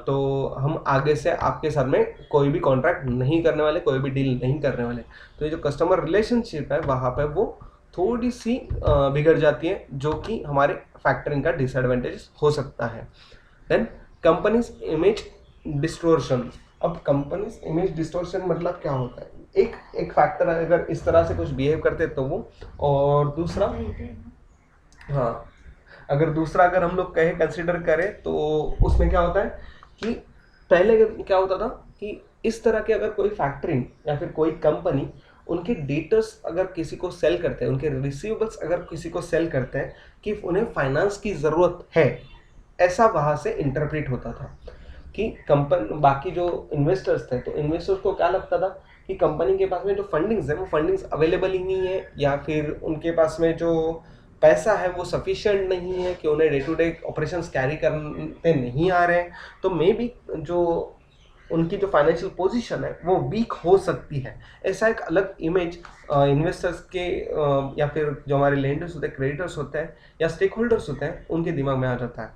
तो हम आगे से आपके साथ में कोई भी कॉन्ट्रैक्ट नहीं करने वाले, कोई भी डील नहीं करने वाले। तो ये जो कस्टमर रिलेशनशिप है वहाँ पर वो थोड़ी सी बिगड़ जाती है, जो कि हमारे फैक्टरिंग का डिसएडवांटेज हो सकता है। Then company's image distortion. अब कंपनीज इमेज डिस्टोर्शन मतलब क्या होता है, एक फैक्टर अगर इस तरह से कुछ बिहेव करते तो वो, और दूसरा हाँ, अगर हम लोग कहे कंसिडर करें तो उसमें क्या होता है कि पहले क्या होता था कि इस तरह के अगर कोई फैक्टरिंग या फिर कोई कंपनी उनके डेटर्स अगर किसी को सेल करते हैं, उनके रिसीवेबल्स अगर किसी को सेल करते हैं कि उन्हें फाइनेंस की ज़रूरत है, ऐसा वहाँ से इंटरप्रेट होता था कि कंपनी, बाकी जो इन्वेस्टर्स थे तो इन्वेस्टर्स को क्या लगता था कि कंपनी के पास में जो फंडिंग्स है वो फंडिंग्स अवेलेबल ही नहीं है, या फिर उनके पास में जो पैसा है वो सफिशिएंट नहीं है कि उन्हें day to day operations carry करते नहीं आ रहे हैं। तो मे बी जो उनकी जो फाइनेंशियल पोजीशन है वो वीक हो सकती है। ऐसा एक अलग इमेज इन्वेस्टर्स के या फिर जो हमारे लेंडर्स होते हैं, क्रेडिटर्स होते हैं या स्टेक होल्डर्स होते हैं, उनके दिमाग में आ जाता है।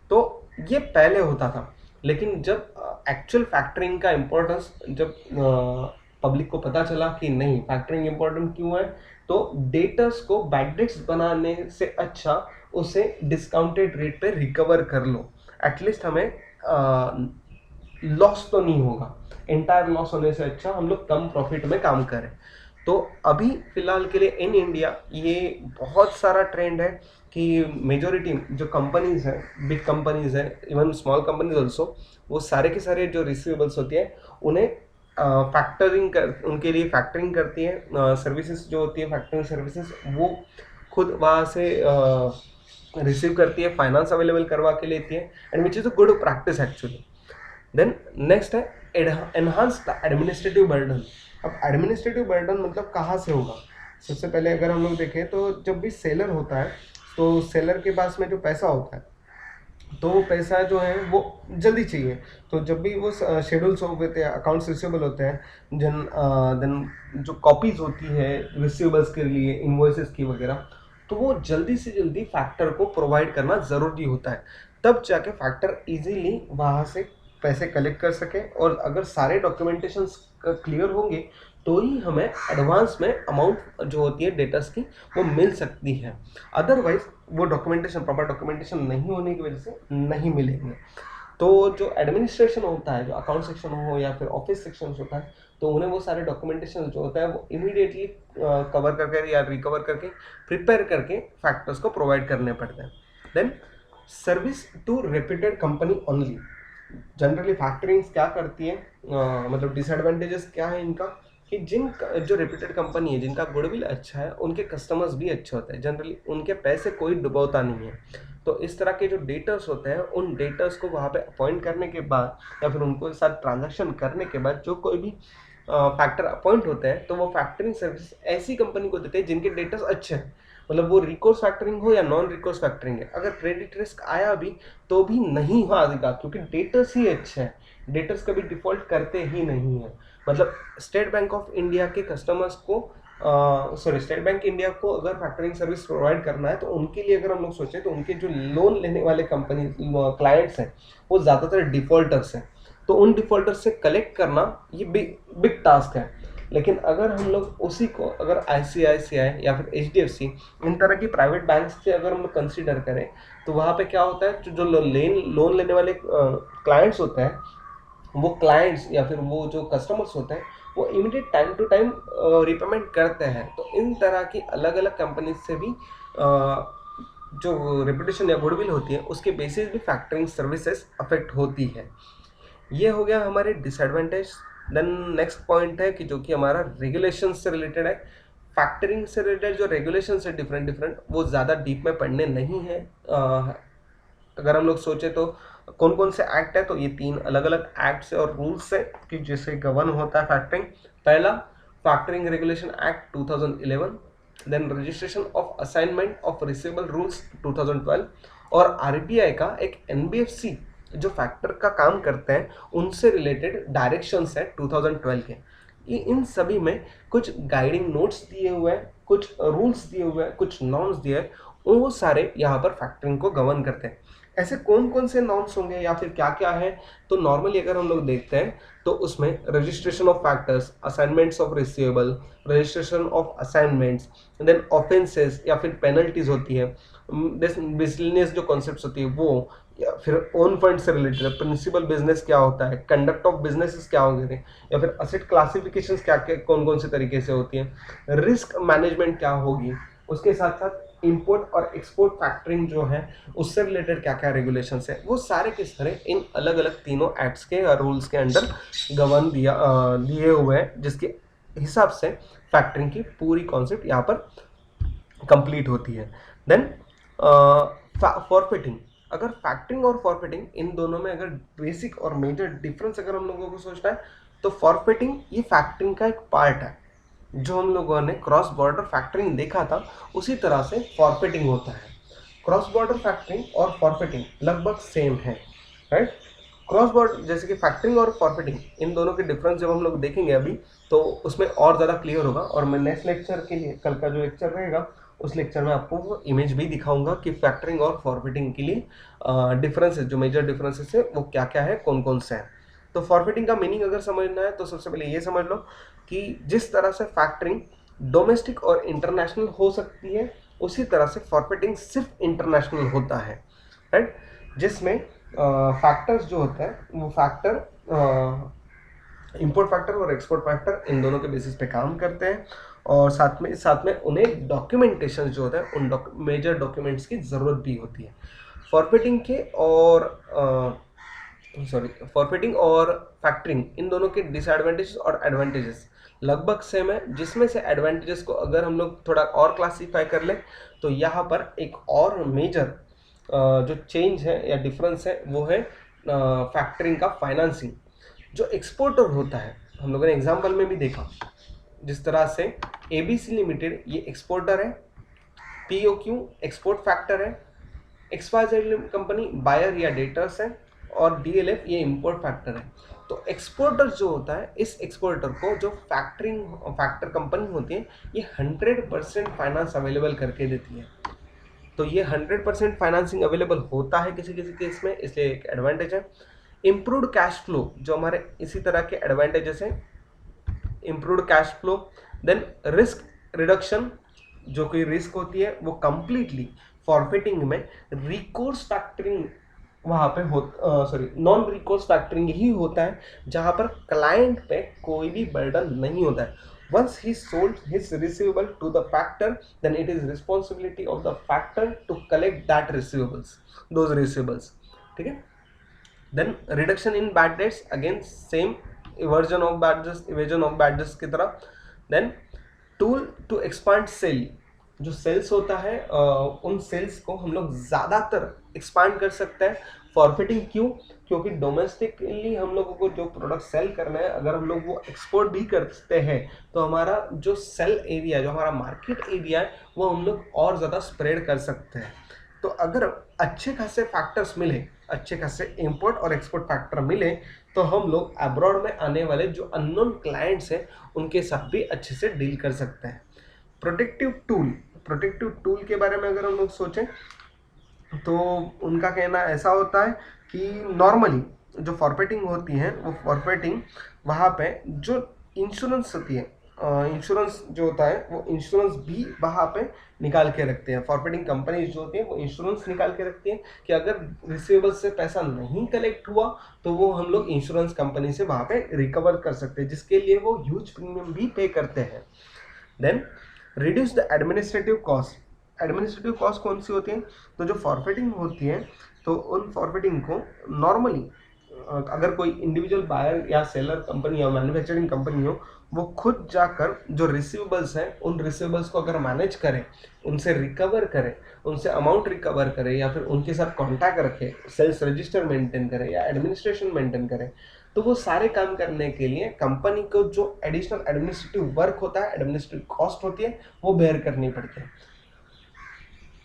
तो ये पहले होता था, लेकिन जब एक्चुअल फैक्टरिंग का इम्पोर्टेंस जब पब्लिक को पता चला कि नहीं फैक्टरिंग इम्पोर्टेंट क्यों है, तो डेटर्स को बैड डेट्स बनाने से अच्छा उसे डिस्काउंटेड रेट पे रिकवर कर लो, एटलीस्ट हमें लॉस तो नहीं होगा। एंटायर लॉस होने से अच्छा हम लोग कम प्रॉफिट में काम करें। तो अभी फिलहाल के लिए इन इंडिया ये बहुत सारा ट्रेंड है कि मेजोरिटी जो कंपनीज हैं, बिग कंपनीज हैं, इवन स्मॉल कंपनीज ऑल्सो, वो सारे के सारे जो रिसीवेबल्स होती है उन्हें फैक्टरिंग कर, उनके लिए फैक्टरिंग करती है। सर्विसेज जो होती है फैक्टरिंग सर्विसेज वो खुद वहाँ से रिसीव करती है, फाइनेंस अवेलेबल करवा के लेती है, and which is a good practice actually. Then next है एनहांस द एडमिनिस्ट्रेटिव बर्डन। अब एडमिनिस्ट्रेटिव बर्डन मतलब कहाँ से होगा? सबसे पहले अगर हम लोग देखें तो जब भी सेलर होता है तो सेलर के पास में जो पैसा होता है तो वो पैसा जो है वो जल्दी चाहिए। तो जब भी वो शेड्यूल्स होते हैं, अकाउंट्स रिसीवेबल होते हैं, देन जो कॉपीज होती है रिसीवेबल्स के लिए, इन्वॉइसेस की वगैरह, तो वो जल्दी से जल्दी फैक्टर को प्रोवाइड करना ज़रूरी होता है। तब जाके फैक्टर इजीली वहाँ से पैसे कलेक्ट कर सके, और अगर सारे डॉक्यूमेंटेशंस क्लियर होंगे तो ही हमें एडवांस में अमाउंट जो होती है डेटर्स की वो मिल सकती है। अदरवाइज वो डॉक्यूमेंटेशन, प्रॉपर डॉक्यूमेंटेशन नहीं होने की वजह से नहीं मिलेंगे। तो जो एडमिनिस्ट्रेशन होता है, जो अकाउंट सेक्शन हो या फिर ऑफिस सेक्शन होता है, तो उन्हें वो सारे डॉक्यूमेंटेशन जो होता है वो इमीडिएटली कवर करके या रिकवर करके प्रिपेयर करके फैक्टर्स को प्रोवाइड करने पड़ते हैं। Then service to reputed company only. Generally factorings क्या करती है, मतलब डिसएडवांटेजेस क्या है इनका, कि जो रेप्यूटेड कंपनी है, जिनका गुडविल अच्छा है, उनके कस्टमर्स भी अच्छे होते हैं, जनरली उनके पैसे कोई डुबोता नहीं है। तो इस तरह के जो डेटर्स होते हैं, उन डेटर्स को वहाँ पे अपॉइंट करने के बाद या फिर उनको साथ ट्रांजैक्शन करने के बाद जो कोई भी फैक्टर अपॉइंट होते हैं, तो वो फैक्टरिंग सर्विस ऐसी कंपनी को देते हैं जिनके डेटर्स अच्छे हैं। मतलब वो रिकोर्स फैक्टरिंग हो या नॉन रिकोर्स फैक्टरिंग है, अगर क्रेडिट रिस्क आया भी तो भी नहीं आएगा, क्योंकि डेटर्स ही अच्छे हैं। डेटर्स कभी डिफॉल्ट करते ही नहीं है। मतलब स्टेट बैंक ऑफ इंडिया के कस्टमर्स को स्टेट बैंक इंडिया को अगर फैक्टरिंग सर्विस प्रोवाइड करना है, तो उनके लिए अगर हम लोग सोचें तो उनके जो लोन लेने वाले कंपनी क्लाइंट्स हैं वो ज़्यादातर डिफॉल्टर्स हैं। तो उन डिफॉल्टर्स से कलेक्ट करना ये बिग टास्क है। लेकिन अगर हम लोग उसी को अगर ICICI या फिर HDFC, इन तरह की प्राइवेट बैंक्स से अगर हम लोग कंसिडर करें, तो वहाँ पे क्या होता है, जो लोन लेने वाले क्लाइंट्स होते हैं, वो क्लाइंट्स या फिर वो जो कस्टमर्स होते हैं, वो immediate time to time repayment करते हैं। तो इन तरह की अलग अलग कंपनीज से भी जो रेपुटेशन या गुडविल होती है, उसके बेसिस भी फैक्टरिंग सर्विसेज अफेक्ट होती है। ये हो गया हमारे डिसएडवांटेज। देन नेक्स्ट पॉइंट है कि जो कि हमारा रेगुलेशन से रिलेटेड है। फैक्टरिंग से रिलेटेड जो रेगुलेशन है डिफरेंट डिफरेंट, वो ज़्यादा डीप में पढ़ने नहीं है। अगर हम लोग सोचे तो कौन कौन से एक्ट है, तो ये 3 अलग अलग एक्ट्स और रूल्स है कि जिससे गवर्न होता है फैक्टरिंग। पहला, factoring regulation act 2011, then registration of assignment of receivable rules 2012, और RBI का एक NBFC जो फैक्टर का काम करते हैं उनसे रिलेटेड डायरेक्शंस है 2012 के। ये इन सभी में कुछ गाइडिंग नोट्स दिए हुए हैं, कुछ रूल्स दिए हुए हैं, कुछ नॉर्म्स दिए हैं, वो सारे यहाँ पर फैक्टरिंग को गवर्न करते हैं। ऐसे कौन कौन से नॉर्म्स होंगे या फिर क्या क्या है, तो नॉर्मली अगर हम लोग देखते हैं तो उसमें registration of factors, assignments of receivable, registration of assignments, then offences या फिर पेनल्टीज होती है, मिसलेनियस जो कॉन्सेप्ट्स होती है वो, या फिर ओन फंड से रिलेटेड प्रिंसिपल बिजनेस क्या होता है, कंडक्ट ऑफ बिजनेसेस क्या होंगे, या फिर असेट क्लासिफिकेशंस क्या क्या कौन कौन से तरीके से होती है, रिस्क मैनेजमेंट क्या होगी, उसके साथ साथ इंपोर्ट और एक्सपोर्ट फैक्टरिंग जो है उससे रिलेटेड क्या क्या रेगुलेशंस है, वो सारे के सारे इन अलग अलग तीनों एक्ट्स के या रूल्स के अंडर गवर्न दिए हुए हैं, जिसके हिसाब से फैक्टरिंग की पूरी कॉन्सेप्ट यहाँ पर कंप्लीट होती है। देन फॉरफिटिंग। अगर फैक्टरिंग और फॉरफिटिंग इन दोनों में अगर बेसिक और मेजर डिफरेंस अगर हम लोगों को सोचना है, तो फॉरफिटिंग ये फैक्टरिंग का एक पार्ट है। जो हम लोगों ने क्रॉस बॉर्डर फैक्टरिंग देखा था, उसी तरह से फॉरफिटिंग होता है। क्रॉस बॉर्डर फैक्टरिंग और फॉरफिटिंग लगभग सेम है, राइट। क्रॉस बॉर्डर जैसे कि फैक्टरिंग और फॉरफिटिंग, इन दोनों के डिफरेंस जब हम लोग देखेंगे अभी, तो उसमें और ज़्यादा क्लियर होगा। और मैं नेक्स्ट लेक्चर के लिए, कल का जो लेक्चर रहेगा, उस लेक्चर में आपको वो इमेज भी दिखाऊंगा कि फैक्टरिंग और फॉरफिटिंग के लिए डिफरेंसेस, जो मेजर डिफरेंसेस है वो क्या क्या है, कौन कौन से हैं। तो फॉरफिटिंग का मीनिंग अगर समझना है तो सबसे पहले ये समझ लो कि जिस तरह से फैक्टरिंग डोमेस्टिक और इंटरनेशनल हो सकती है, उसी तरह से फॉरफिटिंग सिर्फ इंटरनेशनल होता है, राइट। जिसमें फैक्टर्स जो होता है वो फैक्टर इंपोर्ट फैक्टर और एक्सपोर्ट फैक्टर इन दोनों के बेसिस पे काम करते हैं, और साथ में उन्हें डॉक्यूमेंटेशन जो होता है उन मेजर डॉक्यूमेंट्स की ज़रूरत भी होती है। फॉरफिटिंग के और फॉरफिटिंग और फैक्टरिंग इन दोनों के डिसएडवांटेजेस और एडवांटेजेस लगभग सेम है, जिसमें से एडवांटेजेस को अगर हम लोग थोड़ा और क्लासीफाई कर लें, तो यहाँ पर एक और मेजर जो चेंज है या डिफरेंस है वो है फैक्टरिंग का फाइनेंसिंग। जो एक्सपोर्टर होता है, हम लोगों ने एग्जाम्पल में भी देखा जिस तरह से एबीसी लिमिटेड ये एक्सपोर्टर है, पीओक्यू एक्सपोर्ट फैक्टर है, XYZ कंपनी बायर या डेटर्स है, और डीएलएफ ये इंपोर्ट फैक्टर है। तो एक्सपोर्टर जो होता है, इस एक्सपोर्टर को जो फैक्टर कंपनी होती है ये 100% फाइनेंस अवेलेबल करके देती है। तो ये 100% फाइनेंसिंग अवेलेबल होता है किसी किसी केस में, इसलिए एक एडवांटेज है। इम्प्रूव्ड कैश फ्लो जो हमारे इसी तरह के एडवांटेजेस हैं, improved cash flow. Then risk reduction, जो कोई रिस्क होती है वो कंप्लीटली फॉरफिटिंग में रिकोर्स फैक्टरिंग वहाँ पे नॉन रिकोर्स फैक्टरिंग ही होता है, जहाँ पर क्लाइंट पे कोई भी बर्डन नहीं होता है। Once he sold his receivable to the factor, then it is responsibility of the factor to collect those receivables. ठीक है। Then reduction in bad debts, again same evasion of bad debts की तरह। Then tool to expand sale, जो सेल्स होता है उन सेल्स को हम लोग ज़्यादातर एक्सपांड कर सकते हैं। फॉरफिटिंग क्यों? क्योंकि डोमेस्टिकली हम लोगों को जो प्रोडक्ट सेल करना है, अगर हम लोग वो एक्सपोर्ट भी करते हैं तो हमारा जो सेल एरिया, जो हमारा मार्केट एरिया है, वो हम लोग और ज़्यादा स्प्रेड कर सकते हैं। तो अगर अच्छे खासे फैक्टर्स मिले, अच्छे खासे इंपोर्ट और एक्सपोर्ट फैक्टर मिले, तो हम लोग अब्रॉड में आने वाले जो अननोन क्लाइंट्स हैं उनके साथ भी अच्छे से डील कर सकते हैं। प्रोटेक्टिव टूल के बारे में अगर हम लोग सोचें तो उनका कहना ऐसा होता है कि नॉर्मली जो फॉरफिटिंग होती है, वो फॉरफिटिंग वहाँ पे जो इंश्योरेंस होती है, इंश्योरेंस जो होता है वो इंश्योरेंस भी वहाँ पे निकाल के रखते हैं। फॉरफिटिंग कंपनीज जो होती है वो इंश्योरेंस निकाल के रखती है कि अगर रिसीवेबल्स से पैसा नहीं कलेक्ट हुआ तो वो हम लोग इंश्योरेंस कंपनी से वहाँ पे रिकवर कर सकते हैं, जिसके लिए वो ह्यूज प्रीमियम भी पे करते हैं। Then reduce the administrative cost. Administrative cost कौन सी होती है? तो जो फॉरफिटिंग होती है, तो उन फॉरफिटिंग को नॉर्मली अगर कोई इंडिविजुअल बायर या सेलर कंपनी या मैन्युफैक्चरिंग कंपनी हो, वो खुद जाकर जो रिसीवेबल्स हैं उन रिसीवेबल्स को अगर मैनेज करे, उनसे रिकवर करे, उनसे अमाउंट रिकवर करे, या फिर उनके साथ कॉन्टैक्ट रखे, सेल्स रजिस्टर मेंटेन करे या एडमिनिस्ट्रेशन मेंटेन करे, तो वो सारे काम करने के लिए कंपनी को जो एडिशनल एडमिनिस्ट्रेटिव वर्क होता है, एडमिनिस्ट्रेटिव कॉस्ट होती है, वो बेयर करनी पड़ती है।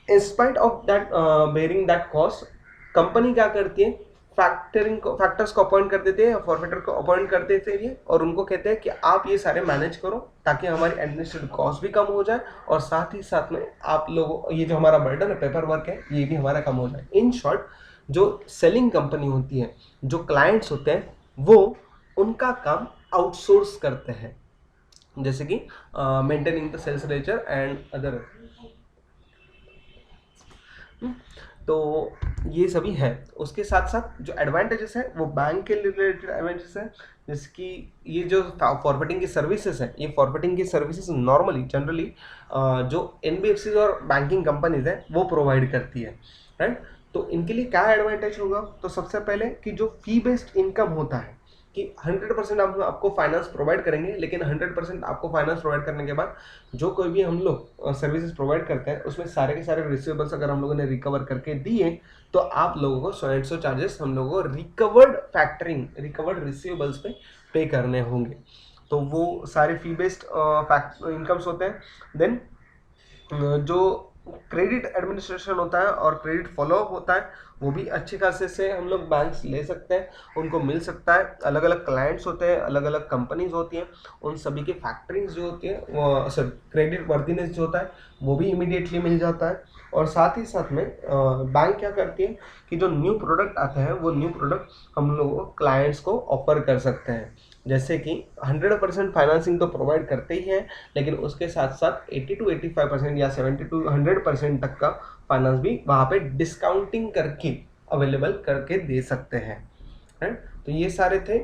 In spite of that bearing that cost, company क्या करती है, फैक्टर्स को अपॉइंट कर देते हैं, फॉरफिटर को अपॉइंट कर देते हैं और उनको कहते हैं कि आप ये सारे मैनेज करो ताकि हमारी एडमिनिस्ट्रेटिव कॉस्ट भी कम हो जाए, और साथ ही साथ में आप लोगों ये जो हमारा बर्डन है, पेपर वर्क है, ये भी हमारा कम हो जाए। इन शॉर्ट, जो सेलिंग कंपनी होती है, जो क्लाइंट्स होते हैं, वो उनका काम आउटसोर्स करते हैं, जैसे कि maintaining the sales ledger and other. तो ये सभी है। उसके साथ साथ जो एडवांटेजेस है वो बैंक के रिलेटेड एडवांटेजेस है, जैसे कि ये जो फॉरवर्डिंग की सर्विसेज है, ये फॉरवर्डिंग की सर्विसेज नॉर्मली जनरली जो एनबीएफसी और बैंकिंग कंपनीज है वो प्रोवाइड करती है, राइट। तो इनके लिए क्या एडवांटेज होगा? तो सबसे पहले कि जो फी बेस्ड इनकम होता है कि 100% हम आपको फाइनेंस प्रोवाइड करेंगे, लेकिन 100% आपको फाइनेंस प्रोवाइड करने के बाद जो कोई भी हम लोग सर्विसेज प्रोवाइड करते हैं उसमें सारे के सारे रिसीवेबल्स अगर हम लोगों ने रिकवर करके दिए तो आप लोगों को 100 चार्जेस हम लोगों को रिकवर्ड रिसीवेबल्स पे करने होंगे। तो वो सारे फी बेस्ड इनकम्स होते हैं। देन जो क्रेडिट एडमिनिस्ट्रेशन होता है और क्रेडिट फॉलोअप होता है, वो भी अच्छे खासे से हम लोग बैंक्स ले सकते हैं, उनको मिल सकता है। अलग अलग क्लाइंट्स होते हैं, अलग अलग कंपनीज होती हैं, उन सभी की फैक्टरीज जो होती है वो क्रेडिट वर्दीनेस जो होता है वो भी इमीडिएटली मिल जाता है। और साथ ही साथ में बैंक क्या करती है कि जो न्यू प्रोडक्ट आता है वो न्यू प्रोडक्ट हम लोग क्लाइंट्स को ऑफर कर सकते हैं, जैसे कि 100% फाइनेंसिंग तो प्रोवाइड करते ही हैं, लेकिन उसके साथ साथ 80 to 85% या 70 to 100% तक का फाइनेंस भी वहाँ पे डिस्काउंटिंग करके अवेलेबल करके दे सकते हैं, राइट। तो ये सारे थे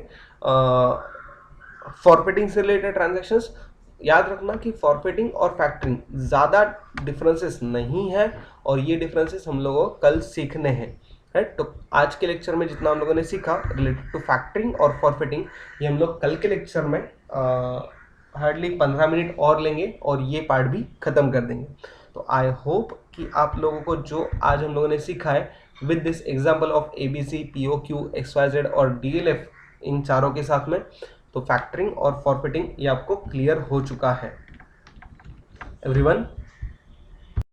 फॉरफिटिंग से रिलेटेड ट्रांजैक्शंस। याद रखना कि फॉरफिटिंग और फैक्टरिंग ज़्यादा डिफरेंसेस नहीं है, और ये डिफरेंसेस हम लोगों को कल सीखने हैं, राइट। तो आज के लेक्चर में जितना हम लोगों ने सीखा रिलेटेड टू फैक्टरिंग और फॉरफिटिंग, ये हम लोग कल के लेक्चर में हार्डली 15 मिनट और लेंगे और ये पार्ट भी ख़त्म कर देंगे। तो आई होप कि आप लोगों को जो आज हम लोगों ने सीखा है with this example of ABC, POQ, XYZ और DLF इन चारों के साथ में। तो फैक्टरिंग और फॉरफिटिंग ये आपको क्लियर हो चुका है एवरीवन।